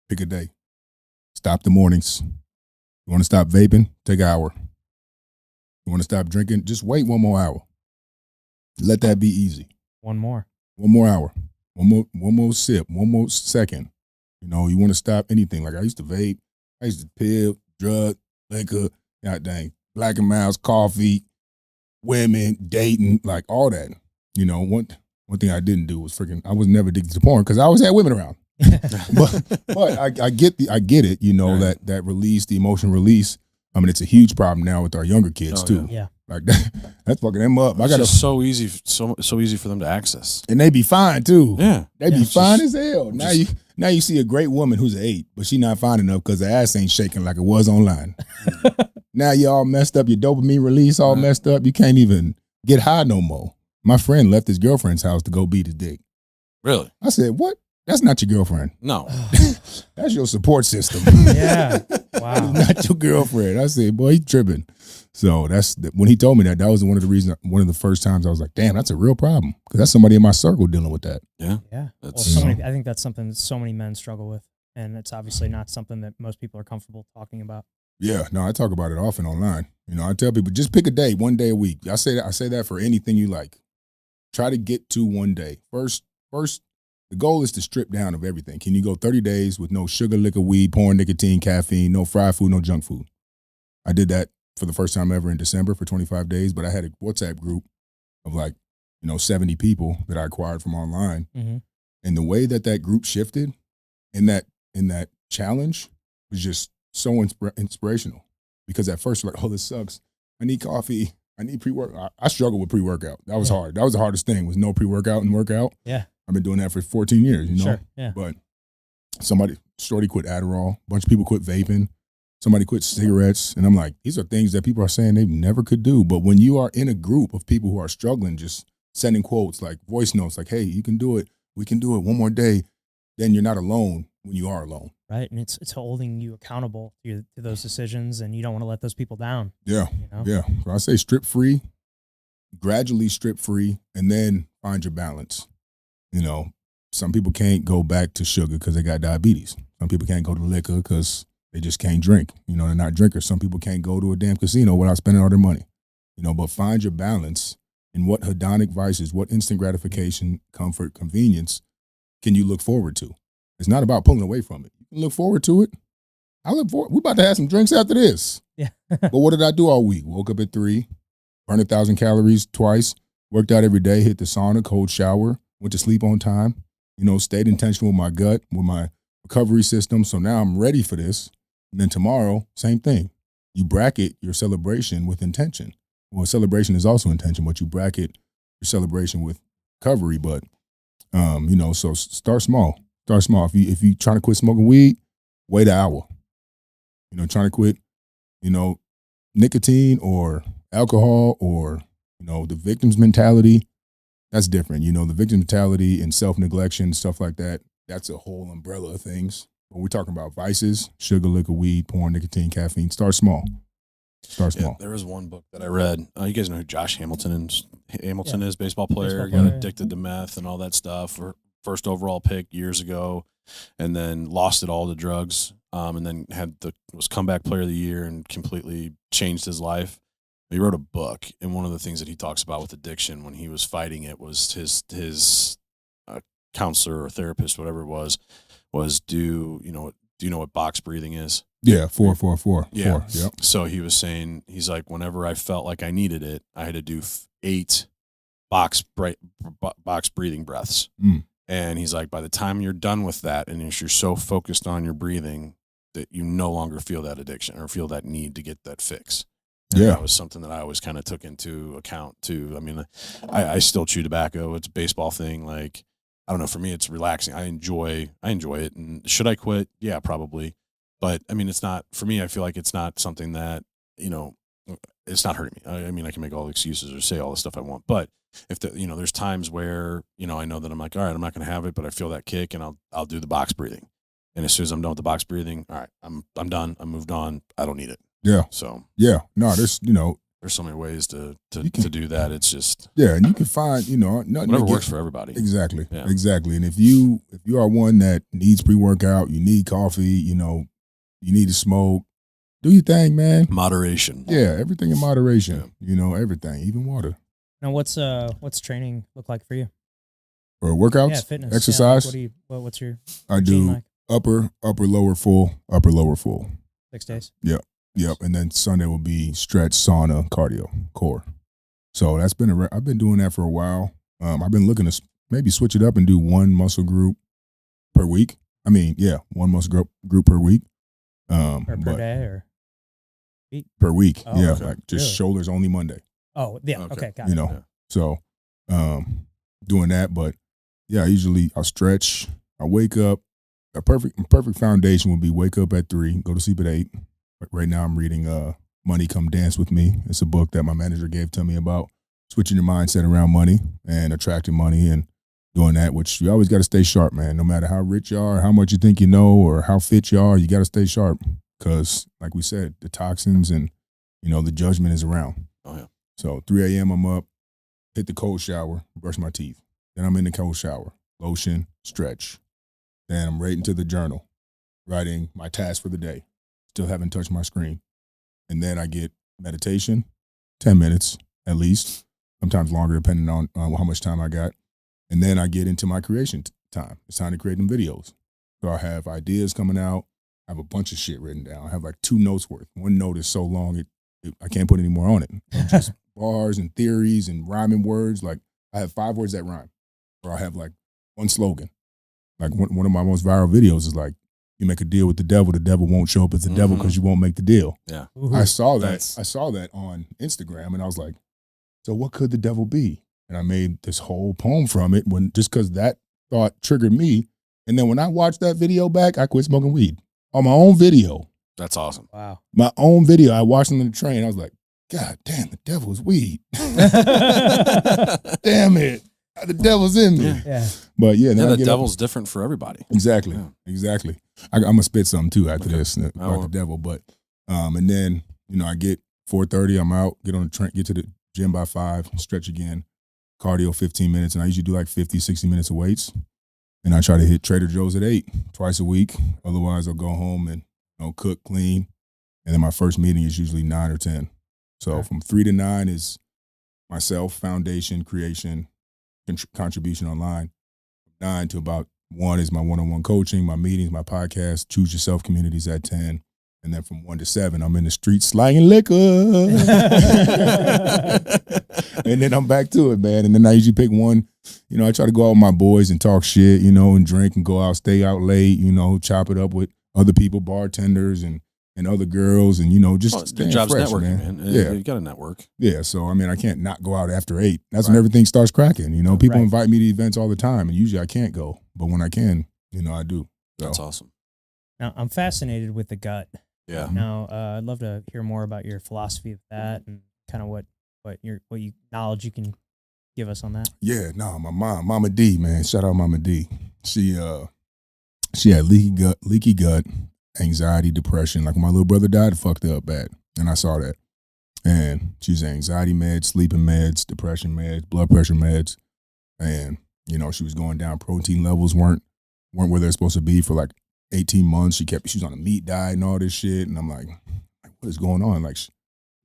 Pick a day. Stop the mornings. You want to stop vaping? Take an hour. You want to stop drinking? Just wait one more hour. Let that be easy. One more hour. One more sip. One more second. You know, you want to stop anything. Like I used to vape. I used to pill, drug, liquor, god dang, Black and Miles, coffee, women, dating, like all that. You know, one thing I didn't do was I was never addicted to porn because I always had women around. but I get it, you know, right. that release, the emotion release. I mean, it's a huge problem now with our younger kids too. Yeah. Like that's fucking them up. It's just so easy for them to access. And they be fine too. Yeah. They be fine as hell. Now you see a great woman who's an 8, but she not fine enough because the ass ain't shaking like it was online. Now you all messed up, your dopamine release all messed up. You can't even get high no more. My friend left his girlfriend's house to go beat his dick. Really? I said, what? That's not your girlfriend. No. That's your support system. Yeah. Wow. Not your girlfriend. I said, boy, he tripping. So when he told me that was one of the first times I was like, damn, that's a real problem. Because that's somebody in my circle dealing with that. Yeah. Yeah. That's, I think that's something that so many men struggle with. And it's obviously not something that most people are comfortable talking about. Yeah, no, I talk about it often online. You know, I tell people, just pick a day, one day a week. I say that for anything you like. Try to get to one day. First, the goal is to strip down of everything. Can you go 30 days with no sugar, liquor, weed, porn, nicotine, caffeine, no fried food, no junk food? I did that for the first time ever in December for 25 days, but I had a WhatsApp group of 70 people that I acquired from online. Mm-hmm. And the way that group shifted in that challenge was just so inspirational. Because at first we're like, oh, this sucks. I need coffee. I need pre-workout. I struggled with pre-workout. That was hard. That was the hardest thing, was no pre-workout and workout. Yeah. I've been doing that for 14 years, you know? Sure. Yeah. But shorty quit Adderall. A bunch of people quit vaping. Somebody quit cigarettes. And I'm like, these are things that people are saying they never could do. But when you are in a group of people who are struggling, just sending quotes, like voice notes, like, hey, you can do it. We can do it one more day. Then you're not alone when you are alone. Right. And it's holding you accountable to those decisions, and you don't want to let those people down. Yeah. You know? Yeah. So I say strip free, gradually strip free, and then find your balance. You know, some people can't go back to sugar because they got diabetes. Some people can't go to liquor because they just can't drink. You know, they're not drinkers. Some people can't go to a damn casino without spending all their money. You know, but find your balance in what hedonic vices, what instant gratification, comfort, convenience can you look forward to? It's not about pulling away from it. You can look forward to it. We're about to have some drinks after this. Yeah. But what did I do all week? Woke up at 3, burned 1,000 calories twice, worked out every day, hit the sauna, cold shower, went to sleep on time. stayed intentional with my gut, with my recovery system. So now I'm ready for this. And then tomorrow, same thing. You bracket your celebration with intention. Well, celebration is also intention, but you bracket your celebration with recovery. But, so start small. Start small. If you trying to quit smoking weed, wait an hour. Trying to quit, nicotine or alcohol or, the victim's mentality, that's different. The victim mentality and self-neglection, stuff like that, that's a whole umbrella of things. But we're talking about vices, sugar, liquor, weed, porn, nicotine, caffeine. Start small. Start small. There was one book that I read. You guys know who Josh Hamilton is, baseball player, Baseball player, got addicted to meth and all that stuff. First overall pick years ago, and then lost it all to drugs. And then was comeback player of the year and completely changed his life. He wrote a book, and one of the things that he talks about with addiction when he was fighting it was his counselor or therapist, whatever it was do you know what box breathing is? Yeah, 4-4-4. Yeah. 4, yep. So he was saying, he's like, whenever I felt like I needed it, I had to do 8 box breathing breaths. Mm. And he's like, by the time you're done with that, and you're so focused on your breathing that you no longer feel that addiction or feel that need to get that fix. And that was something that I always kind of took into account too. I mean, I still chew tobacco. It's a baseball thing. Like, I don't know. For me, it's relaxing. I enjoy it. And should I quit? Yeah, probably. But I mean, it's not for me. I feel like it's not something that it's not hurting me. I mean, I can make all the excuses or say all the stuff I want. But if there's times where I know that I'm like, all right, I'm not going to have it, but I feel that kick, and I'll do the box breathing. And as soon as I'm done with the box breathing, all right, I'm done. I'm moved on. I don't need it. Yeah. So yeah, no, there's so many ways to do that. It's just and you can find whatever works for everybody. Exactly, Yeah. exactly. And if you are one that needs pre-workout, you need coffee, you need to smoke, do your thing, man. Moderation. Yeah, everything in moderation. Everything, even water. Now, what's training look like for you? Or workouts, Yeah, fitness, exercise. Yeah, like what's your I routine do like? upper, lower, full, upper, lower, full. 6 days. Yep, and then Sunday will be stretch, sauna, cardio, core. So that's I've been doing that for a while. I've been looking to maybe switch it up and do one muscle group per week. One muscle group per week. Or per day or week? Per week. Oh, yeah, okay. like just Really? shoulders only Monday. Oh, yeah. Okay, got it. Yeah. So doing that, but yeah, I'll stretch. I wake up. A perfect foundation would be wake up at 3, go to sleep at 8. Right now I'm reading Money Come Dance With Me. It's a book that my manager gave to me about switching your mindset around money and attracting money and doing that, which you always got to stay sharp, man. No matter how rich you are, how much you think you know, or how fit you are, you got to stay sharp because, like we said, the toxins and, the judgment is around. Oh, yeah. So 3 a.m. I'm up, hit the cold shower, brush my teeth. Then I'm in the cold shower, lotion, stretch. Then I'm right into the journal, writing my task for the day. Still haven't touched my screen. And then I get meditation, 10 minutes at least, sometimes longer depending on how much time I got. And then I get into my creation time. It's time to create them videos. So I have ideas coming out. I have a bunch of shit written down. I have like 2 notes worth. One note is so long, I can't put any more on it. Just bars and theories and rhyming words. Like I have 5 words that rhyme. Or I have like one slogan. Like one of my most viral videos is like, you make a deal with the devil won't show up as the devil because you won't make the deal. Yeah. Ooh. I saw that on Instagram and I was like, so what could the devil be? And I made this whole poem from it just because that thought triggered me. And then when I watched that video back, I quit smoking weed on my own video. That's awesome. Wow. My own video. I watched it on the train. I was like, God damn, the devil's weed. Damn it. The devil's in me. Yeah. But yeah, then I The get devil's different for everybody. Exactly. Yeah. Exactly. I'm gonna spit something too after Okay. this about the won't. devil. But and then I get 4:30. I'm out. Get on the train. Get to the gym by 5. Stretch again. Cardio 15 minutes, and I usually do like 50, 60 minutes of weights. And I try to hit Trader Joe's at 8 twice a week. Otherwise, I'll go home and cook, clean, and then my first meeting is usually 9 or 10. So Okay. from 3 to 9 is myself, foundation, creation, contribution online. 9 to about 1 is my one-on-one coaching, my meetings, my podcast, Choose Yourself communities at 10. And then from 1 to 7, I'm in the streets slanging liquor. And then I'm back to it, man. And then I usually pick one. You know, I try to go out with my boys and talk shit, you know, and drink and go out, stay out late, you know, chop it up with other people, bartenders and other girls, and, you know, just Your staying job's fresh, networking, man. man. Yeah. You got to network. Yeah, so, I mean, I can't not go out after 8. That's when everything starts cracking, you know. People Right. invite me to events all the time, and usually I can't go. But when I can, you know, I do. So. That's awesome. Now, I'm fascinated with the gut. Yeah. Now, I'd love to hear more about your philosophy of that and kind of what you knowledge you can give us on that. Yeah, no, my mom, Mama D, man. Shout out Mama D. She had leaky gut, anxiety, depression. Like when my little brother died, it fucked her up bad. And I saw that. And she's anxiety meds, sleeping meds, depression meds, blood pressure meds. And, you know, she was going down. Protein levels weren't where they're supposed to be for like 18 months. She was on a meat diet and all this shit. And I'm like, what is going on? Like,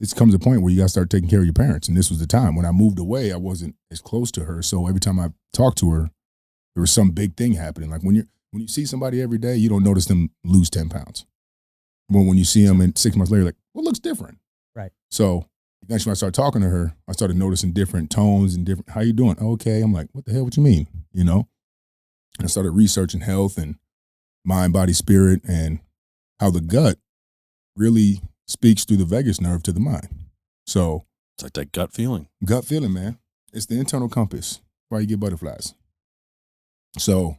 it comes a point where you got to start taking care of your parents. And this was the time. When I moved away, I wasn't as close to her. So every time I talked to her, there was some big thing happening. Like when you see somebody every day, you don't notice them lose 10 pounds. But when you see them and 6 months later, like, what looks different? Right. So eventually when I started talking to her, I started noticing different tones and different, how you doing? Okay. I'm like, what the hell, what you mean? You know? And I started researching health and mind, body, spirit, and how the gut really speaks through the vagus nerve to the mind. So It's like that gut feeling. gut feeling, man. It's the internal compass. Why you get butterflies. So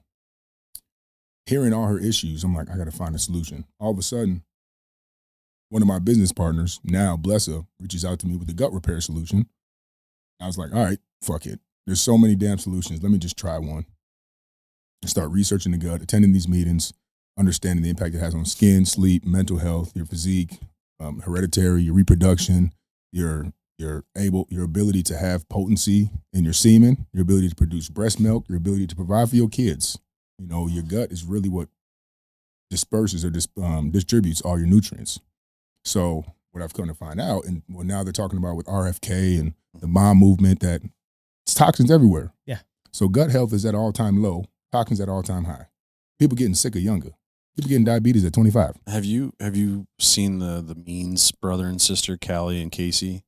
hearing all her issues, I'm like, I got to find a solution. All of a sudden, one of my business partners, now bless her, reaches out to me with a gut repair solution. I was like, all right, fuck it. There's so many damn solutions. Let me just try one. And start researching the gut, attending these meetings, understanding the impact it has on skin, sleep, mental health, your physique, hereditary, your reproduction, your ability to have potency in your semen, your ability to produce breast milk, your ability to provide for your kids. You know, your gut is really what disperses or distributes all your nutrients. So what I've come to find out, and what now they're talking about with RFK and the mom movement, that it's toxins everywhere. Yeah. So gut health is at all-time low, toxins at all-time high. People getting sicker younger. People getting diabetes at 25. Have you seen the Means brother and sister, Callie and Casey?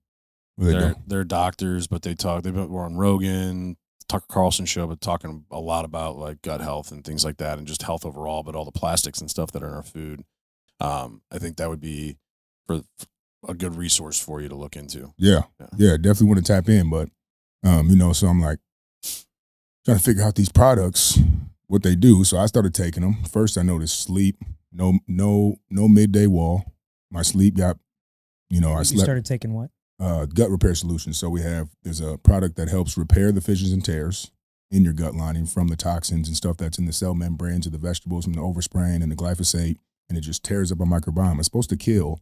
Where they go? They're doctors, but they talk. They were on Rogan, Tucker Carlson show, but talking a lot about like gut health and things like that, and just health overall. But all the plastics and stuff that are in our food, I think that would be for a good resource for you to look into. Yeah, definitely want to tap in, but you know, so I'm like trying to figure out these products, what they do. So I started taking them. First, I noticed sleep, no midday wall. My sleep got, you know, I You slept. started taking what? Gut repair solutions. So there's a product that helps repair the fissures and tears in your gut lining from the toxins and stuff that's in the cell membranes of the vegetables, from the overspraying and the glyphosate, and it just tears up our microbiome. It's supposed to kill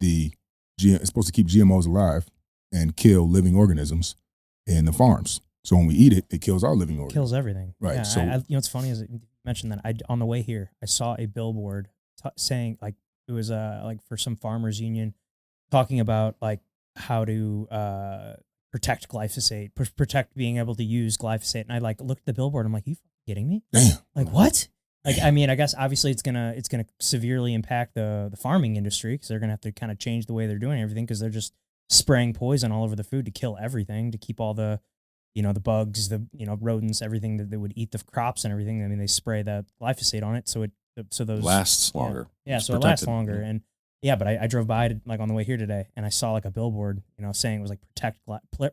it's supposed to keep GMOs alive and kill living organisms in the farms. So when we eat it, it kills our living organisms. Kills everything. Right, Yeah, so- you know what's funny is you mentioned that on the way here, I saw a billboard saying like it was like for some farmers union talking about like how to protect glyphosate, protect being able to use glyphosate. And I like looked at the billboard. I'm like, you kidding me? Damn. Like what? Like, I mean, I guess obviously it's gonna severely impact the farming industry because they're gonna have to kind of change the way they're doing everything because they're just spraying poison all over the food to kill everything, to keep all the, you know, the bugs, the, you know, rodents, everything that would eat the crops and everything. I mean, they spray that glyphosate on it so those Lasts longer. Yeah, It's so it lasts protected. longer. And yeah, but I drove by it, like on the way here today, and I saw like a billboard, you know, saying it was like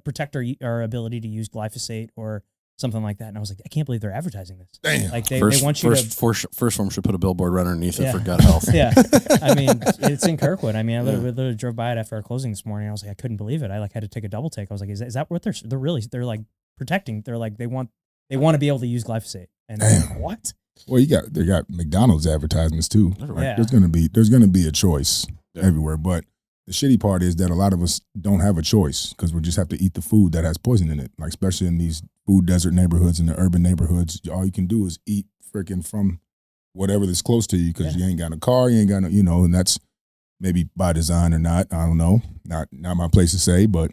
protect our ability to use glyphosate or something like that. And I was like, I can't believe they're advertising this. Damn. Like they First, want you to. first one should put a billboard right underneath it Yeah. for gut health. Yeah, I mean, it's in Kirkwood. I mean, I literally drove by it after our closing this morning. I was like, I couldn't believe it. I like had to take a double take. I was like, is that what they're like protecting? They're like they want to be able to use glyphosate. And I'm like, what? Well, they got McDonald's advertisements too. Everywhere. Yeah. There's gonna be a choice Yeah. everywhere, but the shitty part is that a lot of us don't have a choice because we just have to eat the food that has poison in it. Like especially in these food desert neighborhoods and the urban neighborhoods, all you can do is eat freaking from whatever that's close to you because you ain't got a car, you ain't got no, you know, and that's maybe by design or not. I don't know. Not my place to say, but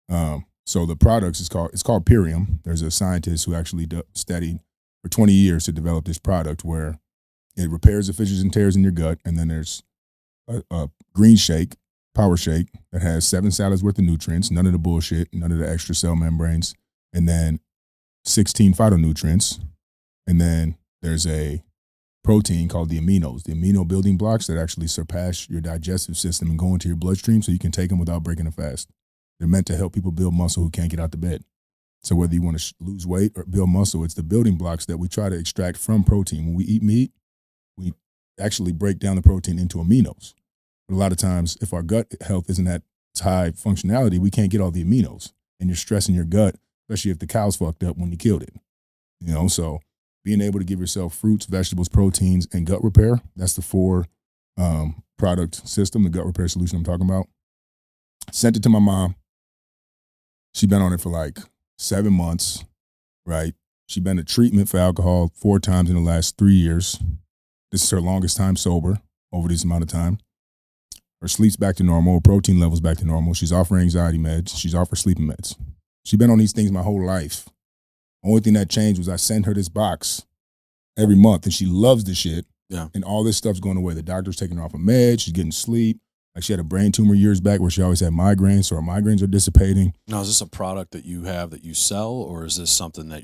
so the products it's called Purium. There's a scientist who actually studied for 20 years to develop this product where it repairs the fissures and tears in your gut, and then there's a green shake power shake that has 7 salads worth of nutrients, none of the bullshit, none of the extra cell membranes, and then 16 phytonutrients. And then there's a protein called the aminos, the amino building blocks that actually surpass your digestive system and go into your bloodstream so you can take them without breaking a fast. They're meant to help people build muscle who can't get out of bed. So whether you want to lose weight or build muscle, it's the building blocks that we try to extract from protein. When we eat meat, we actually break down the protein into aminos. But a lot of times, if our gut health isn't at its high functionality, we can't get all the aminos. And you're stressing your gut, especially if the cow's fucked up when you killed it. So being able to give yourself fruits, vegetables, proteins, and gut repair, that's the 4 product system, the gut repair solution I'm talking about. Sent it to my mom. She's been on it for like 7 months, right? She's been to treatment for alcohol 4 times in the last 3 years. This is her longest time sober over this amount of time. Her sleep's back to normal, her protein levels back to normal. She's off her anxiety meds. She's off her sleeping meds. She's been on these things my whole life. Only thing that changed was I sent her this box every month, and she loves the shit. Yeah. And all this stuff's going away. The doctor's taking her off a med. She's getting sleep. Like she had a brain tumor years back where she always had migraines, so her migraines are dissipating. Now, is this a product that you have that you sell, or is this something that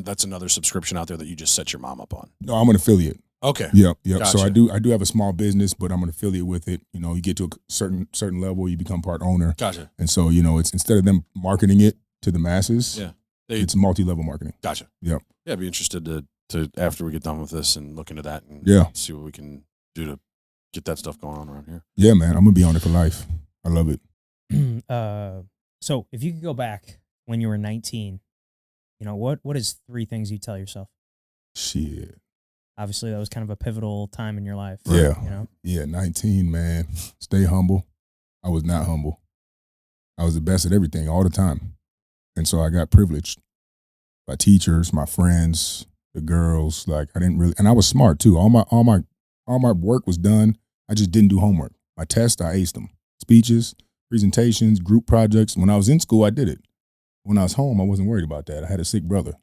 that's another subscription out there that you just set your mom up on? No, I'm an affiliate. Okay. Yep. Gotcha. So I do have a small business, but I'm an affiliate with it. You get to a certain level, you become part owner. Gotcha. And so, it's instead of them marketing it to the masses, it's multi-level marketing. Gotcha. Yep. Yeah, I'd be interested to after we get done with this and look into that and see what we can do to get that stuff going on around here. Yeah, man. I'm gonna be on it for life. I love it. So if you could go back when you were 19, what is 3 things you tell yourself? Shit. Obviously, that was kind of a pivotal time in your life. Yeah. Yeah, 19, man. Stay humble. I was not humble. I was the best at everything all the time. And so I got privileged by teachers, my friends, the girls. Like I didn't really, and I was smart too. All my work was done. I just didn't do homework. My tests, I aced them. Speeches, presentations, group projects. When I was in school, I did it. When I was home, I wasn't worried about that. I had a sick brother.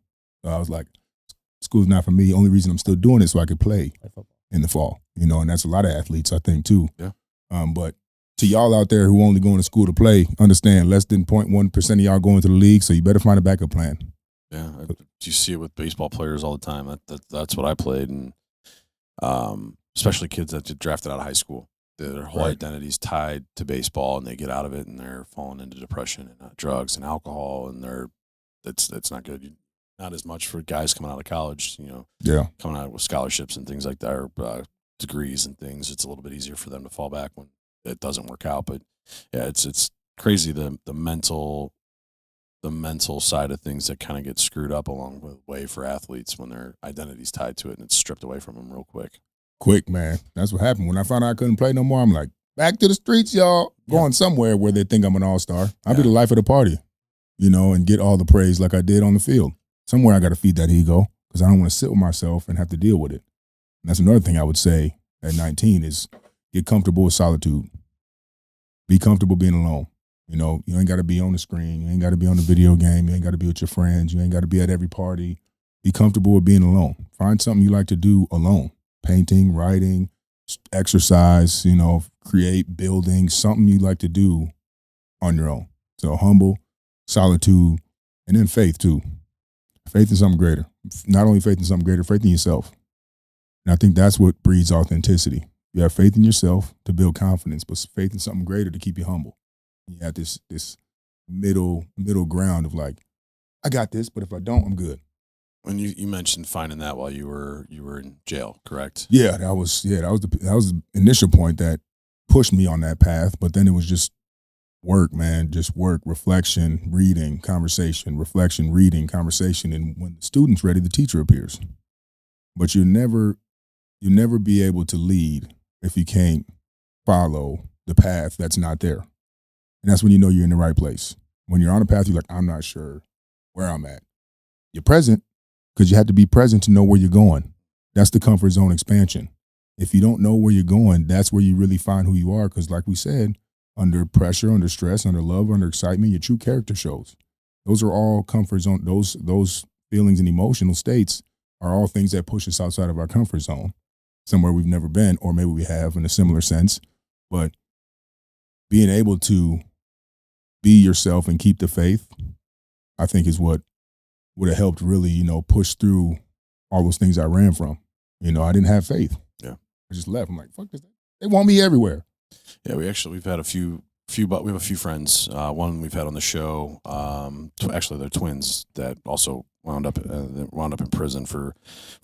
So I was like, school's not for me. Only reason I'm still doing it is so I could play in the fall. And that's a lot of athletes, I think, too. Yeah. But to y'all out there who only going to school to play, understand less than 0.1% of y'all going to the league, so you better find a backup plan. Yeah, you see it with baseball players all the time. That's what I played, and especially kids that get drafted out of high school. Their whole identity's tied to baseball, and they get out of it, and they're falling into depression and drugs and alcohol, and it's not good. Not as much for guys coming out of college, coming out with scholarships and things like that, or degrees and things. It's a little bit easier for them to fall back when it doesn't work out. But yeah, it's crazy the mental side of things that kind of get screwed up along the way for athletes when their identity's tied to it and it's stripped away from them real quick. Quick, man. That's what happened. When I found out I couldn't play no more, I'm like, back to the streets, y'all. Going somewhere where they think I'm an all-star. I'll be the life of the party, and get all the praise like I did on the field. Somewhere I got to feed that ego because I don't want to sit with myself and have to deal with it. And that's another thing I would say at 19 is get comfortable with solitude. Be comfortable being alone. You ain't got to be on the screen. You ain't got to be on the video game. You ain't got to be with your friends. You ain't got to be at every party. Be comfortable with being alone. Find something you like to do alone. Painting, writing, exercise, create, building, something you like to do on your own. So humble, solitude, and then faith too. Faith in something greater. Not only faith in something greater, faith in yourself. And I think that's what breeds authenticity. You have faith in yourself to build confidence, but faith in something greater to keep you humble. You have this middle ground of like, I got this, but if I don't, I'm good. When you mentioned finding that while you were in jail, correct? Yeah, that was the initial point that pushed me on that path. But then it was just work, man. Just work, reflection, reading, conversation, reflection, reading, conversation. And when the student's ready, the teacher appears. But you'll never be able to lead if you can't follow the path that's not there. And that's when you know you're in the right place. When you're on a path, you're like, I'm not sure where I'm at. You're present because you have to be present to know where you're going. That's the comfort zone expansion. If you don't know where you're going, that's where you really find who you are. Because like we said, under pressure, under stress, under love, under excitement, your true character shows. Those are all comfort zone. Those feelings and emotional states are all things that push us outside of our comfort zone, somewhere we've never been, or maybe we have in a similar sense. But being able to be yourself and keep the faith, I think is what would have helped really, push through all those things I ran from. I didn't have faith. Yeah. I just left. I'm like, fuck this. They want me everywhere. Yeah, we've had a few, but we have a few friends. One we've had on the show. Actually, they're twins that also wound up in prison for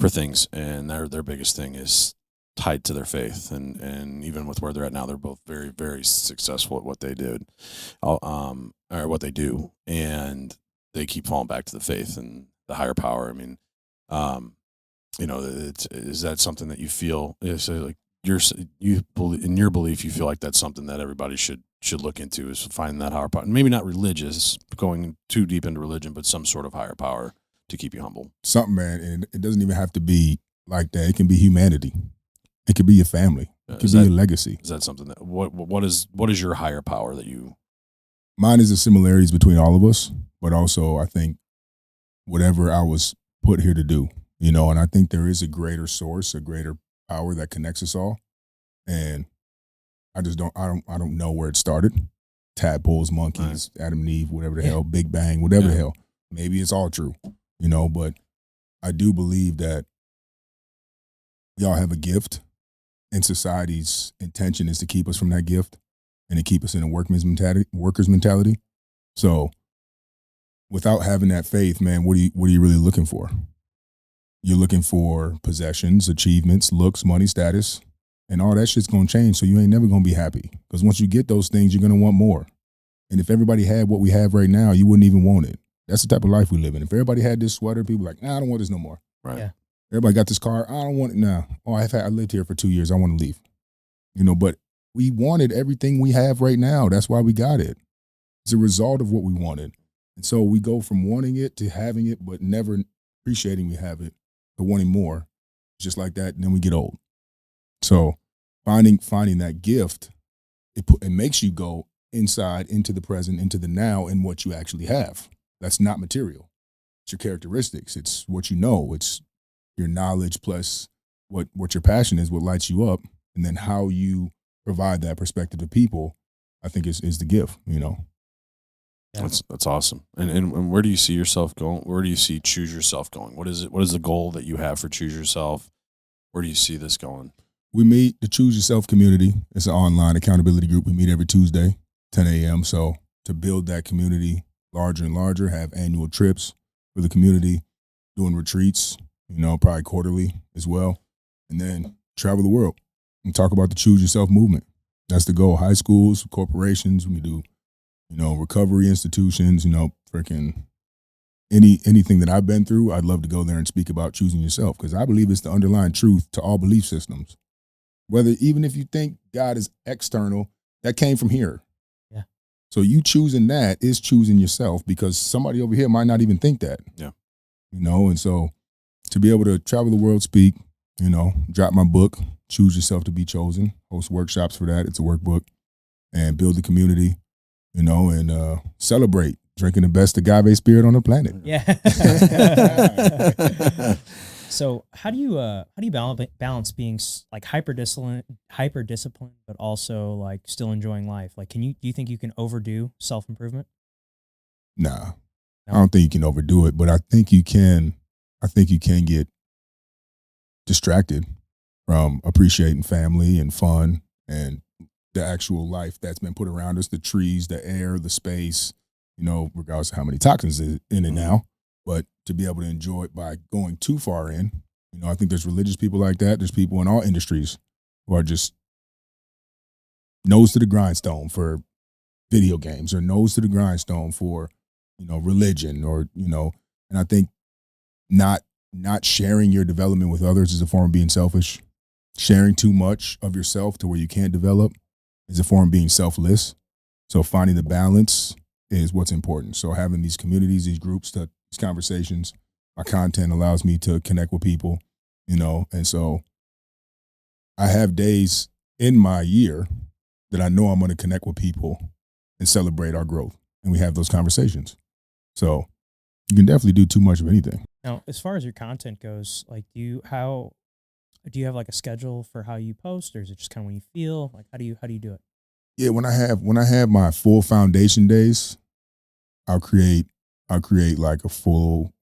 things, and their biggest thing is tied to their faith, and even with where they're at now, they're both very, very successful at what they did, or what they do, and they keep falling back to the faith and the higher power. I mean, is that something that you feel is like in your belief, you feel like that's something that everybody should look into, is finding that higher power, maybe not religious, going too deep into religion, but some sort of higher power to keep you humble. Something, man, and it doesn't even have to be like that. It can be humanity. It could be your family. It could be your legacy. Is that something that what is your higher power that you? Mine is the similarities between all of us, but also I think whatever I was put here to do, and I think there is a greater source, a greater power that connects us all, and I don't know where it started. Tadpoles, monkeys, right. Adam and Eve, whatever the hell, Big Bang, whatever the hell. Maybe it's all true, but I do believe that we all have a gift, and society's intention is to keep us from that gift and to keep us in a worker's mentality. So without having that faith, man, what are you really looking for? You're looking for possessions, achievements, looks, money, status, and all that shit's going to change. So you ain't never going to be happy, because once you get those things, you're going to want more. And if everybody had what we have right now, you wouldn't even want it. That's the type of life we live in. If everybody had this sweater, people are like, nah, I don't want this no more. Right. Yeah. Everybody got this car. I don't want it now. Oh, I lived here for 2 years. I want to leave. But we wanted everything we have right now. That's why we got it. It's a result of what we wanted. And so we go from wanting it to having it, but never appreciating we have it, to wanting more, just like that. And then we get old. So finding that gift, it makes you go inside, into the present, into the now, and what you actually have. That's not material. It's your characteristics. It's what you know. It's your knowledge plus what your passion is, what lights you up, and then how you provide that perspective to people, I think is the gift, Yeah. That's awesome. And where do you see yourself going? Where do you see Choose Yourself going? What is it? What is the goal that you have for Choose Yourself? Where do you see this going? We meet the Choose Yourself community. It's an online accountability group. We meet every Tuesday, 10 a.m. So to build that community larger and larger, have annual trips for the community, doing retreats, probably quarterly as well, and then travel the world and talk about the Choose Yourself movement. That's the goal. High schools, corporations, we do, recovery institutions, freaking anything that I've been through, I'd love to go there and speak about choosing yourself, because I believe it's the underlying truth to all belief systems. Even if you think God is external, that came from here. Yeah. So you choosing that is choosing yourself, because somebody over here might not even think that. Yeah. And so to be able to travel the world, speak, drop my book, Choose Yourself to Be Chosen, host workshops for that. It's a workbook, and build the community, and celebrate drinking the best agave spirit on the planet. Yeah. So how do you balance being like hyper disciplined, but also like still enjoying life? Like, do you think you can overdo self-improvement? Nah, no? I don't think you can overdo it, but I think you can get distracted from appreciating family and fun and the actual life that's been put around us, the trees, the air, the space, regardless of how many toxins is in it now, but to be able to enjoy it by going too far in. I think there's religious people like that. There's people in all industries who are just nose to the grindstone for video games, or nose to the grindstone for, religion, or, and I think not sharing your development with others is a form of being selfish. Sharing too much of yourself to where you can't develop is a form of being selfless. So finding the balance is what's important. So having these communities, these groups, these conversations, my content allows me to connect with people, and so I have days in my year that I know I'm going to connect with people and celebrate our growth, and we have those conversations. So you can definitely do too much of anything. Now, as far as your content goes, like do you have like a schedule for how you post, or is it just kind of when you feel? Like how do you do it? Yeah, when I have my full foundation days, I'll create like a full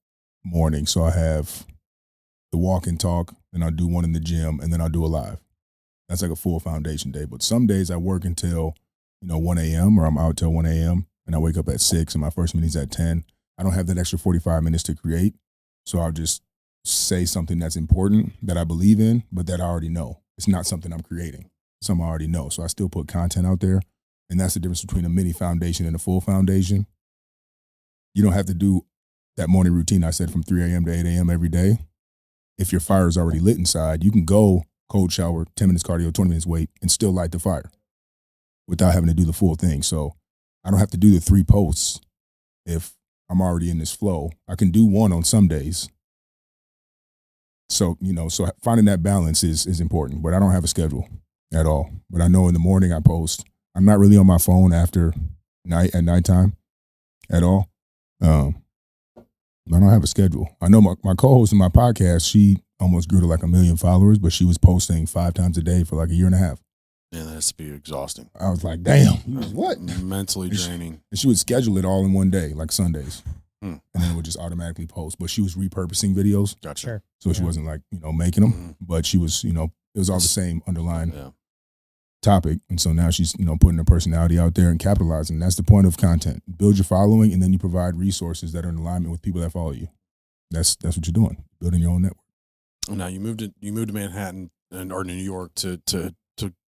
morning. So I have the walk and talk, and I'll do one in the gym, and then I'll do a live. That's like a full foundation day. But some days I work until 1 a.m. or I'm out till 1 a.m. and I wake up at 6 and my first meeting's at 10. I don't have that extra 45 minutes to create, so I'll just say something that's important that I believe in, but that I already know. It's not something I'm creating. Something I already know. So I still put content out there, and that's the difference between a mini foundation and a full foundation. You don't have to do that morning routine I said from 3 a.m. to 8 a.m. every day. If your fire is already lit inside, you can go cold shower, 10 minutes cardio, 20 minutes weight, and still light the fire without having to do the full thing. So I don't have to do the 3 posts if I'm already in this flow. I can do one on some days. So, so finding that balance is important, but I don't have a schedule at all. But I know in the morning I post. I'm not really on my phone after at nighttime at all. I don't have a schedule. I know my co-host in my podcast, she almost grew to like 1 million followers, but she was posting 5 times a day for like a year and a half. Yeah, that has to be exhausting. I was like, damn, what? Mentally draining. And she would schedule it all in one day, like Sundays. And then it would just automatically post. But she was repurposing videos. Gotcha. Sure. So she wasn't like, making them, but she was, it was all the same underlying topic. And so now she's, putting her personality out there and capitalizing. That's the point of content. Build your following, and then you provide resources that are in alignment with people that follow you. That's what you're doing, building your own network. Now you moved to Manhattan or New York to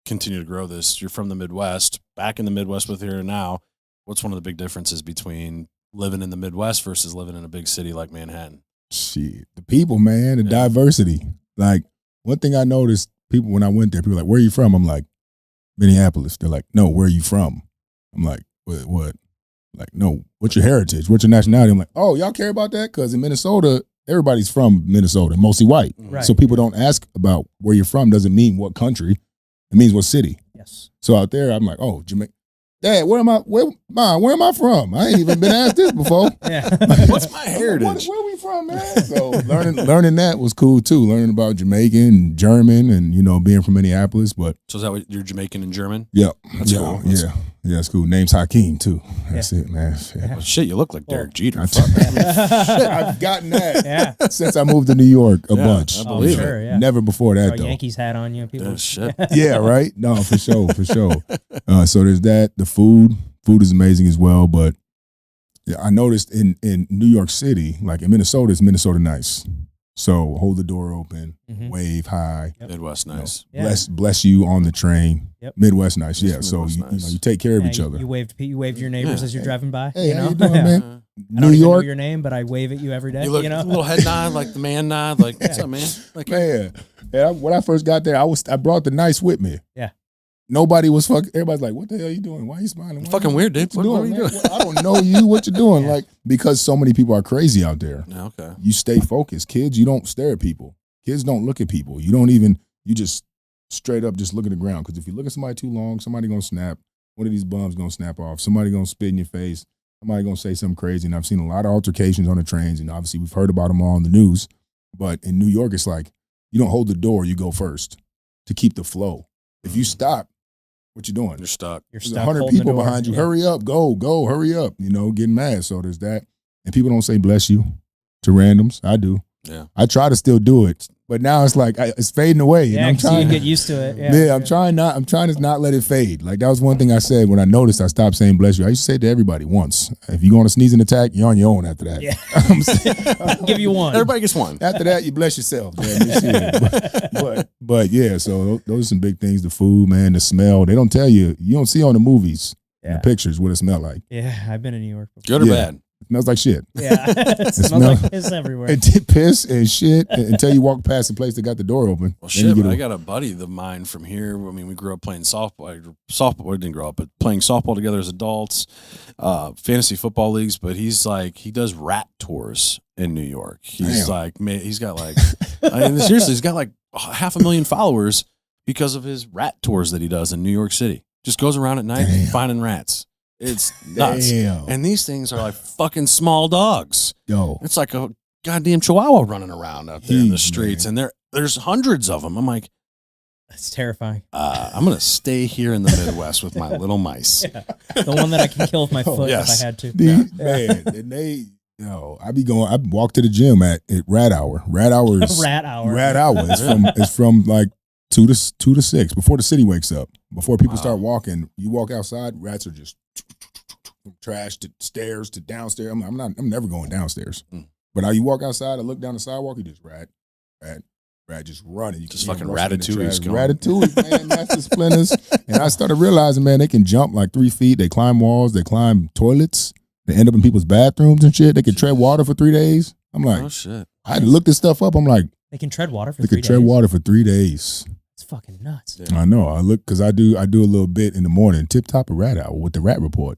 continue to grow this. You're from the Midwest, back in the Midwest with here now. What's one of the big differences between living in the Midwest versus living in a big city like Manhattan? Shit, the people, man, the diversity. Like, one thing I noticed, people, when I went there, people were like, where are you from? I'm like, Minneapolis. They're like, no, where are you from? I'm like, what? Like, no, what's your heritage? What's your nationality? I'm like, oh, y'all care about that? Because in Minnesota, everybody's from Minnesota, mostly white. Right. So people don't ask about where you're from. Doesn't mean what country. It means what city. Yes. So out there, I'm like, oh, Jamaica. Dad, where am I from? I ain't even been asked this before. Yeah. What's my heritage? Where we from, man? So learning that was cool too. Learning about Jamaican and German, and being from Minneapolis. But So is that what you're Jamaican and German? yeah, That's yeah, cool. yeah, it's cool. Name's Hakeem too. That's it, man. Yeah. Well, shit, you look like Derek Jeter. I've gotten that Yeah. since I moved to New York a bunch. I believe sure, it. yeah. Never before that Throw a though. Yankees hat on you. People. Shit. Yeah, right. No, for sure. So there's that. The food is amazing as well. But yeah, I noticed in New York City, like in Minnesota, it's Minnesota nice. So hold the door open, wave hi. Yep. Midwest nice. Yeah. Bless you on the train. Yep. Midwest nice. Yeah. So Midwest you, nice. you take care of Yeah, each other. You waved your neighbors as you're driving by. Hey, you how know? you doing, Yeah. man? Uh, I New don't even know York, your name, but I wave at you every day. You look know? a little head nod, like the man nod, like what's up, man? Like man. Yeah, when I first got there, I brought the nice with me. Yeah. Nobody was fucking. Everybody's like, "What the hell are you doing? Why are you smiling? Why fucking you, weird, dude. What you What are doing, you man? doing? Well, I don't know you. What you doing? Yeah. Like, because so many people are crazy out there. Yeah, okay. You stay focused. Kids, you don't stare at people. Kids don't look at people. You just straight up just look at the ground. Because if you look at somebody too long, somebody gonna snap. One of these bums gonna snap off. Somebody gonna spit in your face. Somebody gonna say something crazy. And I've seen a lot of altercations on the trains, and obviously we've heard about them all in the news. But in New York, it's like you don't hold the door, you go first to keep the flow. If you stop, what you doing? You're stuck. You're There's stuck 100 holding the people door. behind you. Yeah. Hurry up, go, hurry up. Getting mad. So there's that. And people don't say bless you to randoms. I do. Yeah. I try to still do it, but now it's like it's fading away. Yeah, I'm 'cause you trying. get used to it. Yeah, I'm trying to not let it fade. Like that was one thing I said when I noticed I stopped saying bless you. I used to say it to everybody once. If you're going to sneeze and attack, you're on your own after that. Yeah. I'm saying- Give you one. Everybody gets one. after that, you bless yourself. Man. But yeah, so those are some big things. The food, man, the smell. They don't tell you. You don't see on the movies, in Yeah. the pictures, what it smell like. Yeah, I've been in New York before. Good or Yeah. bad? It smells like shit. Yeah, it smells smell- like piss everywhere. And piss and shit until you walk past the place that got the door open. Well, Then you shit, get but a- I got a buddy of mine from here. I mean, we grew up playing softball. We didn't grow up, but playing softball together as adults, fantasy football leagues. But he's like, he does rat tours in New York. He's Damn. like, man, he's got like, I mean, seriously, he's got like 500,000 followers because of his rat tours that he does in New York City. Just goes around at night Damn. finding rats. It's nuts. Damn. And these things are like fucking small dogs. Yo. It's like a goddamn chihuahua running around out there in the Jeez, streets, man. and there's hundreds of them. I'm like, It's terrifying. I'm gonna stay here in the Midwest with my little mice. Yeah. The one that I can kill with my foot yes. if I had to. Man, and they, I walk to the gym at rat hour. Rat hour is Rat hour. Rat hour. It's from like 2 to 6 before the city wakes up. Before people start walking, you walk outside, rats are just from trash to stairs to downstairs. I'm never going downstairs. But you walk outside, I look down the sidewalk, you just rat, just running. You just can fucking Ratatouille. going. Ratatouille, man, master splinters. And I started realizing, man, they can jump like 3 feet. They climb walls. They climb toilets. They end up in people's bathrooms and shit. They can tread water for 3 days. I'm like, Oh shit. I had to look this stuff up. I'm like, They can tread water for they 3 can days. tread water for 3 days. It's fucking nuts. Yeah. I know. I look because I do a little bit in the morning. Tip top of rat hour with the rat report.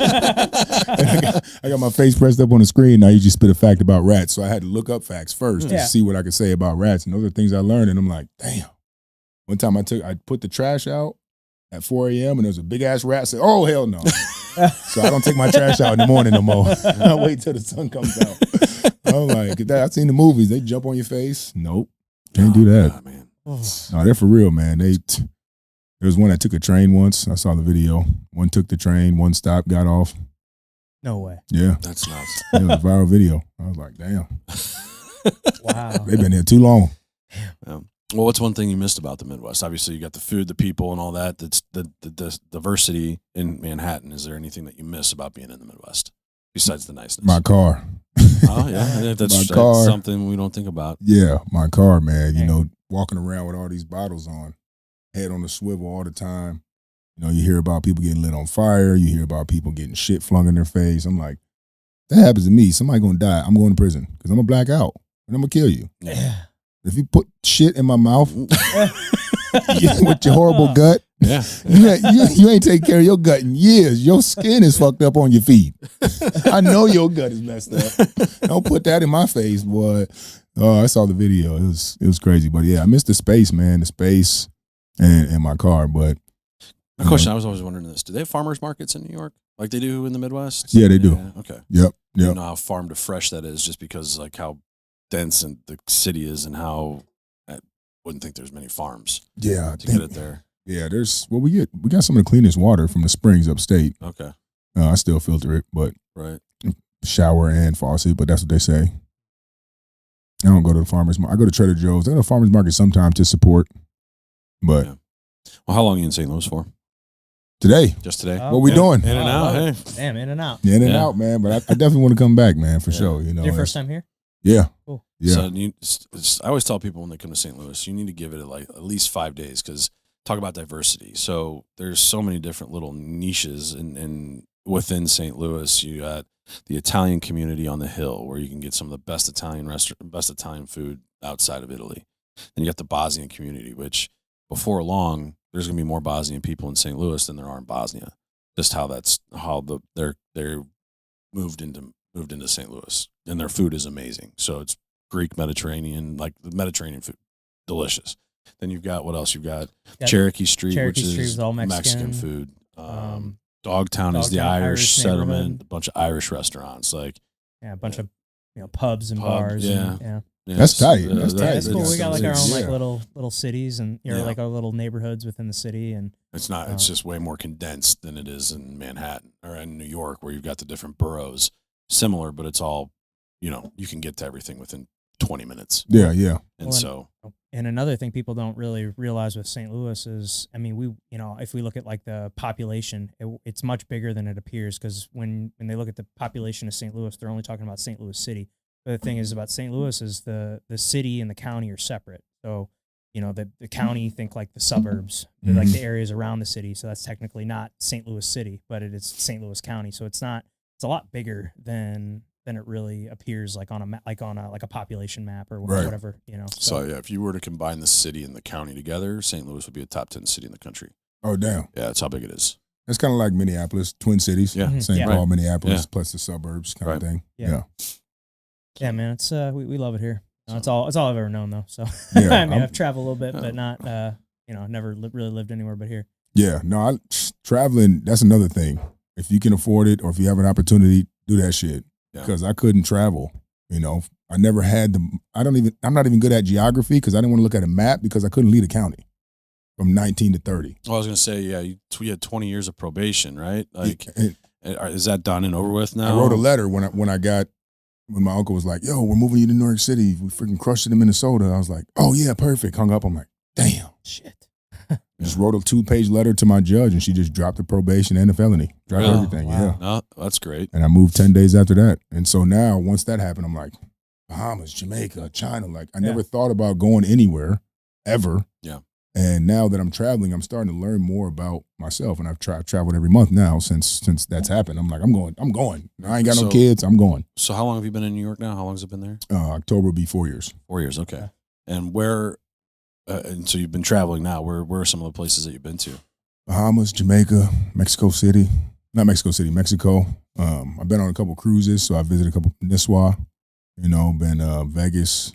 I got my face pressed up on the screen. I usually spit a fact about rats, so I had to look up facts first to Yeah. see what I could say about rats. And those are things I learned. And I'm like, damn. One time I put the trash out at 4 a.m. and there was a big ass rat. I said, oh hell no. So I don't take my trash out in the morning no more. I wait till the sun comes out. I'm like, I've seen the movies. They jump on your face. Nope, can't do that. God, man. No, they're for real, man. There was one that took a train once. I saw the video. One took the train, one stopped, got off. No way. Yeah, That's nuts. it was a viral video. I was like, damn, Wow. they've been here too long. Well, what's one thing you missed about the Midwest? Obviously, you got the food, the people, and all that. That's the diversity in Manhattan. Is there anything that you miss about being in the Midwest besides the niceness? My car. Oh yeah, that's My car. something we don't think about. Yeah, my car, man. You Hey. know, walking around with all these bottles on, head on the swivel all the time. You know, you hear about people getting lit on fire. You hear about people getting shit flung in their face. I'm like, that happens to me. Somebody gonna die. I'm going to prison because I'm gonna black out and I'm gonna kill you. Yeah. If you put shit in my mouth with your horrible gut, Yeah, you ain't taking care of your gut in years. Your skin is fucked up on your feet. I know your gut is messed up. Don't put that in my face, boy. Oh, I saw the video. It was crazy. But yeah, I missed the space, man. The space and my car. But a question I was always wondering this: do they have farmers markets in New York like they do in the Midwest? Yeah, they do. Yeah, okay. Yep. You know how farm to fresh that is, just because like how dense and the city is, and how I wouldn't think there's many farms Yeah, I to think, get it there. yeah. We got some of the cleanest water from the springs upstate. Okay, I still filter it, but right. shower and faucet. But that's what they say. I don't go to the farmers market. I go to Trader Joe's. I go to the farmers market sometimes to support. But Yeah. Well, how long are you in St. Louis for? today, Just today? Oh, what we Yeah. doing? In and Oh, out. love Hey, Damn, in and out. In and Yeah. out, man. But I definitely want to come back, man, for Yeah. sure. You know, Your first time here? Yeah. Cool. Yeah. So I always tell people when they come to St. Louis, you need to give it like at least 5 days, because talk about diversity. So there's so many different little niches and within St. Louis. You got the Italian community on the hill, where you can get some of the best Italian food outside of Italy. Then you got the Bosnian community, which before long there's going to be more Bosnian people in St. Louis than there are in Bosnia. Just how they're moved into St. Louis, and their food is amazing. So it's Greek, Mediterranean, like the Mediterranean food, delicious. Then you've got what else? You've got Got Cherokee Street, Cherokee which Street is is all Mexican Mexican. food. Dogtown, Dogtown is the Irish Irish settlement, neighborhood. a bunch of Irish restaurants. Like, Yeah, a bunch of pubs and Pub, bars. yeah. And, yeah. yeah, That's so, tight. That's Yeah, tight. it's cool. We got like our own like Yeah. little cities and Yeah. like our little neighborhoods within the city, and It's not. It's just way more condensed than it is in Manhattan or in New York, where you've got the different boroughs. Similar, but it's all, you can get to everything within 20 minutes. Yeah, yeah. And Well, so, and another thing people don't really realize with St. Louis is, I mean, if we look at like the population, it's much bigger than it appears, because when they look at the population of St. Louis, they're only talking about St. Louis City. But the thing is about St. Louis is the city and the county are separate. So, the county, think like the suburbs, they're like the areas around the city. So that's technically not St. Louis City, but it is St. Louis County. So it's a lot bigger than it really appears, like on a population map or Right. whatever, so yeah, if you were to combine the city and the county together, St. Louis would be a top 10 city in the country. Oh, damn. Yeah, that's how big it is. It's kind of like Minneapolis, Twin Cities. Yeah. Mhm. St. Yeah. Paul, Minneapolis, Yeah. plus the suburbs kind Right. of thing. Yeah. Yeah. Yeah, man, it's we love it here. It's all I've ever known though. So Yeah, I mean, I'm- I've traveled a little bit, but not never really lived anywhere but here. Yeah. No, traveling, that's another thing. If you can afford it or if you have an opportunity, do that shit. Yeah. Because I couldn't travel. I never had I'm not even good at geography because I didn't want to look at a map because I couldn't leave the county. from 19 to 30. Well, I was gonna say, yeah, you had 20 years of probation, right? Like, And is that done and over with now? I wrote a letter when my uncle was like, "Yo, we're moving you to New York City. We freaking crushed it in Minnesota." I was like, "Oh yeah, perfect." Hung up. I'm like, "Damn." Shit. Just wrote a 2-page letter to my judge, and she just dropped the probation and the felony, dropped Really? everything. Wow. Yeah, No, that's great. and I moved 10 days after that. And so now, once that happened, I'm like, Bahamas, Jamaica, China. Like I never thought about going anywhere ever. Yeah. And now that I'm traveling, I'm starting to learn more about myself. And I've traveled every month now since that's happened. I'm like, I'm going. I ain't got no So- kids. I'm going. So how long have you been in New York now? How long has it been there? October will be 4 years. 4 years. Okay. And where? And so you've been traveling now. Where are some of the places that you've been to? Bahamas, Jamaica, Mexico City. Not Mexico City, Mexico. I've been on a couple cruises, so I visited a couple Nisswa. Been Vegas,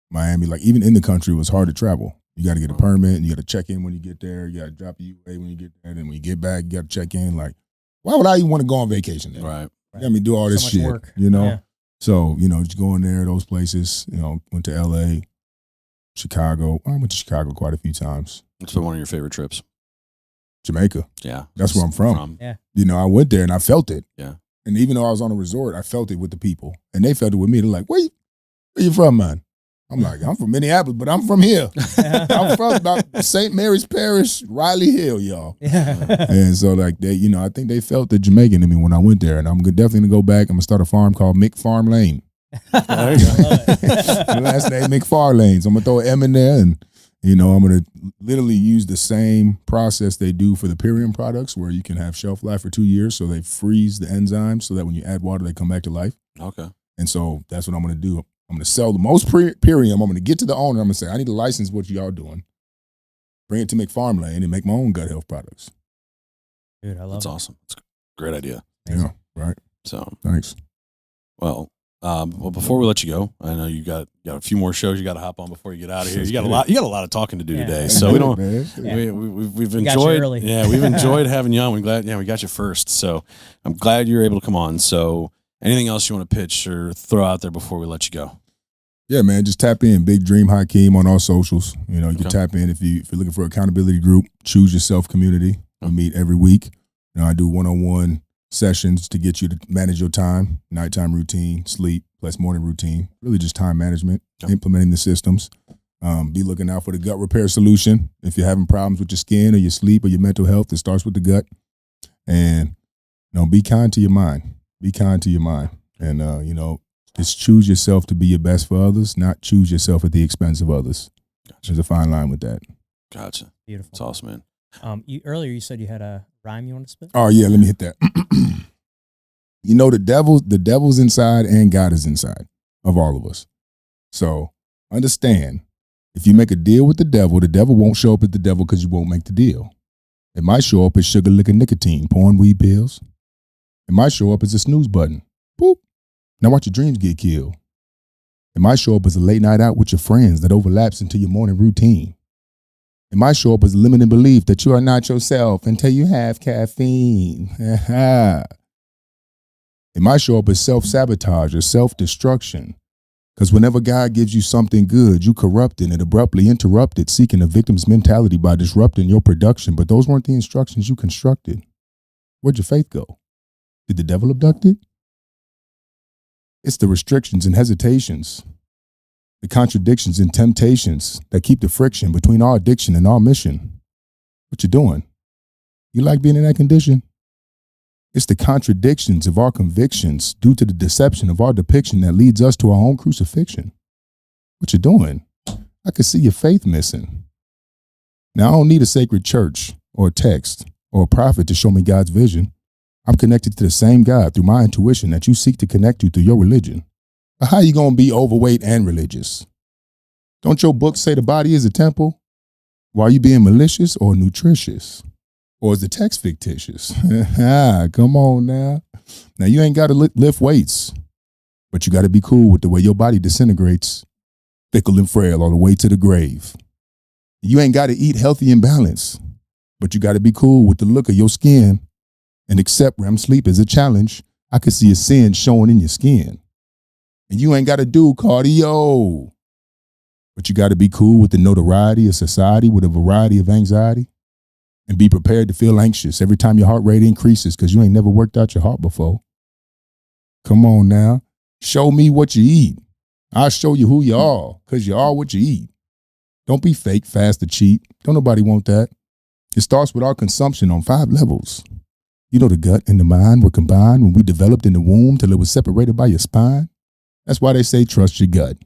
Miami. Like even in the country, it was hard to travel. You got to get a permit, and you got to check in when you get there. You got to drop the UA when you get there, and when you get back, you got to check in. Like, why would I even want to go on vacation then? Right. You got me do all this So much shit, work. Yeah. So just going there, those places. Went to LA, Chicago. I went to Chicago quite a few times. It's been one of your favorite trips. Jamaica. Yeah. That's where I'm from. Yeah. I went there and I felt it. Yeah. And even though I was on a resort, I felt it with the people, and they felt it with me. They're like, where you from, man? I'm like, I'm from Minneapolis, but I'm from here. I'm from about St. Mary's Parish, Riley Hill, y'all. Yeah. And so like they, I think they felt the Jamaican in me when I went there, and I'm definitely gonna go back. I'm gonna start a farm called McFarlane. There you go. My last name McFarlane. So I'm gonna throw an M in there, and I'm gonna literally use the same process they do for the Pyrium products, where you can have shelf life for 2 years. So they freeze the enzymes so that when you add water, they come back to life. Okay. And so that's what I'm gonna do. I'm going to sell the most Pyrium. I'm going to get to the owner. I'm going to say, I need to license what y'all doing. Bring it to McFarlane and make my own gut health products. Dude, I love That's it. awesome. It's a great idea. Yeah, right. So, Thanks. well, before we let you go, I know you got a few more shows you got to hop on before you get out of here. You got a lot of talking to do Yeah. today. So we don't. Man. Yeah. We've We got you enjoyed. early. Yeah, we've enjoyed having you on. We're glad. Yeah, we got you first. So I'm glad you're able to come on. So anything else you want to pitch or throw out there before we let you go? Yeah, man, just tap in. Big Dream Hakeem on all socials. You can Okay. tap in if you're looking for accountability group. Choose Yourself community. We meet every week. I do one-on-one sessions to get you to manage your time, nighttime routine, sleep, plus morning routine. Really just time management, implementing the systems. Be looking out for the gut repair solution. If you're having problems with your skin or your sleep or your mental health, it starts with the gut. And be kind to your mind. Be kind to your mind. And just choose yourself to be your best for others, not choose yourself at the expense of others. Gotcha. There's a fine line with that. Gotcha. Beautiful. It's awesome, man. Earlier you said you had a rhyme you want to spit? Oh yeah, let me hit that. The devil's inside and God is inside of all of us. So understand, if you make a deal with the devil won't show up as the devil because you won't make the deal. It might show up as sugar liquor nicotine, porn, weed pills. It might show up as a snooze button. Boop. Now watch your dreams get killed. It might show up as a late night out with your friends that overlaps into your morning routine. It might show up as a limiting belief that you are not yourself until you have caffeine. It might show up as self-sabotage or self-destruction. Because whenever God gives you something good, you corrupt it and abruptly interrupt it, seeking a victim's mentality by disrupting your production. But those weren't the instructions you constructed. Where'd your faith go? Did the devil abduct it? It's the restrictions and hesitations, the contradictions and temptations that keep the friction between our addiction and our mission. What you doing? You like being in that condition? It's the contradictions of our convictions due to the deception of our depiction that leads us to our own crucifixion. What you doing? I can see your faith missing. Now, I don't need a sacred church or a text or a prophet to show me God's vision. I'm connected to the same God through my intuition that you seek to connect to through your religion. But how you going to be overweight and religious? Don't your books say the body is a temple? Why are you being malicious or nutritious? Or is the text fictitious? Come on now. Now, you ain't got to lift weights, but you got to be cool with the way your body disintegrates, fickle and frail all the way to the grave. You ain't got to eat healthy and balanced, but you got to be cool with the look of your skin and accept REM sleep as a challenge. I could see a sin showing in your skin. And you ain't got to do cardio. But you got to be cool with the notoriety of society with a variety of anxiety and be prepared to feel anxious every time your heart rate increases because you ain't never worked out your heart before. Come on now. Show me what you eat. I'll show you who you are because you are what you eat. Don't be fake, fast, or cheap. Don't nobody want that. It starts with our consumption on 5 levels. You know, the gut and the mind were combined when we developed in the womb till it was separated by your spine. That's why they say trust your gut.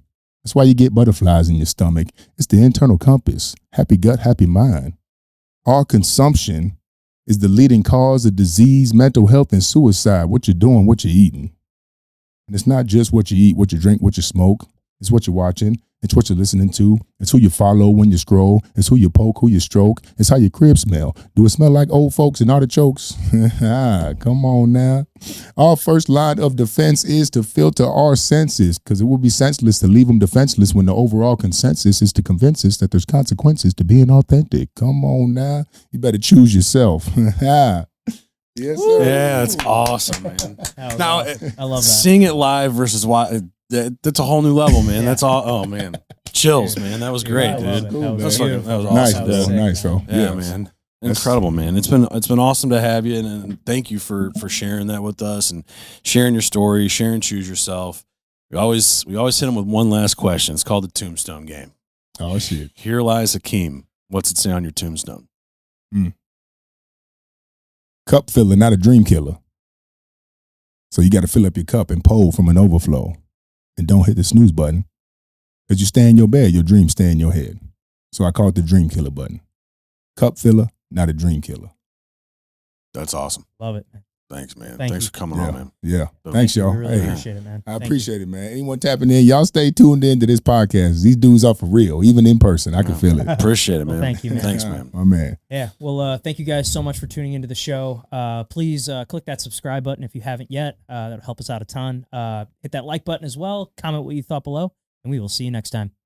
That's why you get butterflies in your stomach. It's the internal compass. Happy gut, happy mind. Our consumption is the leading cause of disease, mental health, and suicide. What you're doing, what you're eating. And it's not just what you eat, what you drink, what you smoke. It's what you're watching. It's what you're listening to. It's who you follow when you scroll. It's who you poke, who you stroke. It's how your crib smell. Do it smell like old folks and artichokes? Come on now. Our first line of defense is to filter our senses because it would be senseless to leave them defenseless when the overall consensus is to convince us that there's consequences to being authentic. Come on now. You better choose yourself. Yes, sir. Yeah, it's awesome, man. Now, I love that. Seeing it live versus that's a whole new level, man. That's all. Oh man, chills, man. That was great, I love dude. it. That was That was beautiful. Nice, awesome. bro. Sick, Nice, bro. Yeah, man. Incredible, man. It's been awesome to have you, and thank you for sharing that with us and sharing your story, sharing Choose Yourself. We always hit them with one last question. It's called the Tombstone Game. Oh, shit. Here lies Hakeem. What's it say on your tombstone? Cup filler, not a dream killer. So you got to fill up your cup and pull from an overflow. And don't hit the snooze button. Because you stay in your bed, your dreams stay in your head. So I call it the dream killer button. Cup filler, not a dream killer. That's awesome. Love it. Thanks, man. Thank Thanks you. for coming on, man. Yeah. So- Thanks, y'all. I really Hey, appreciate it, man. I Thank you. appreciate it, man. Anyone tapping in, y'all stay tuned in to this podcast. These dudes are for real, even in person. I can feel it. Appreciate it, man. Well, thank you, man. Thanks, man. My man. Yeah. Well, thank you guys so much for tuning into the show. Please click that subscribe button if you haven't yet. That'll help us out a ton. Hit that like button as well. Comment what you thought below, and we will see you next time.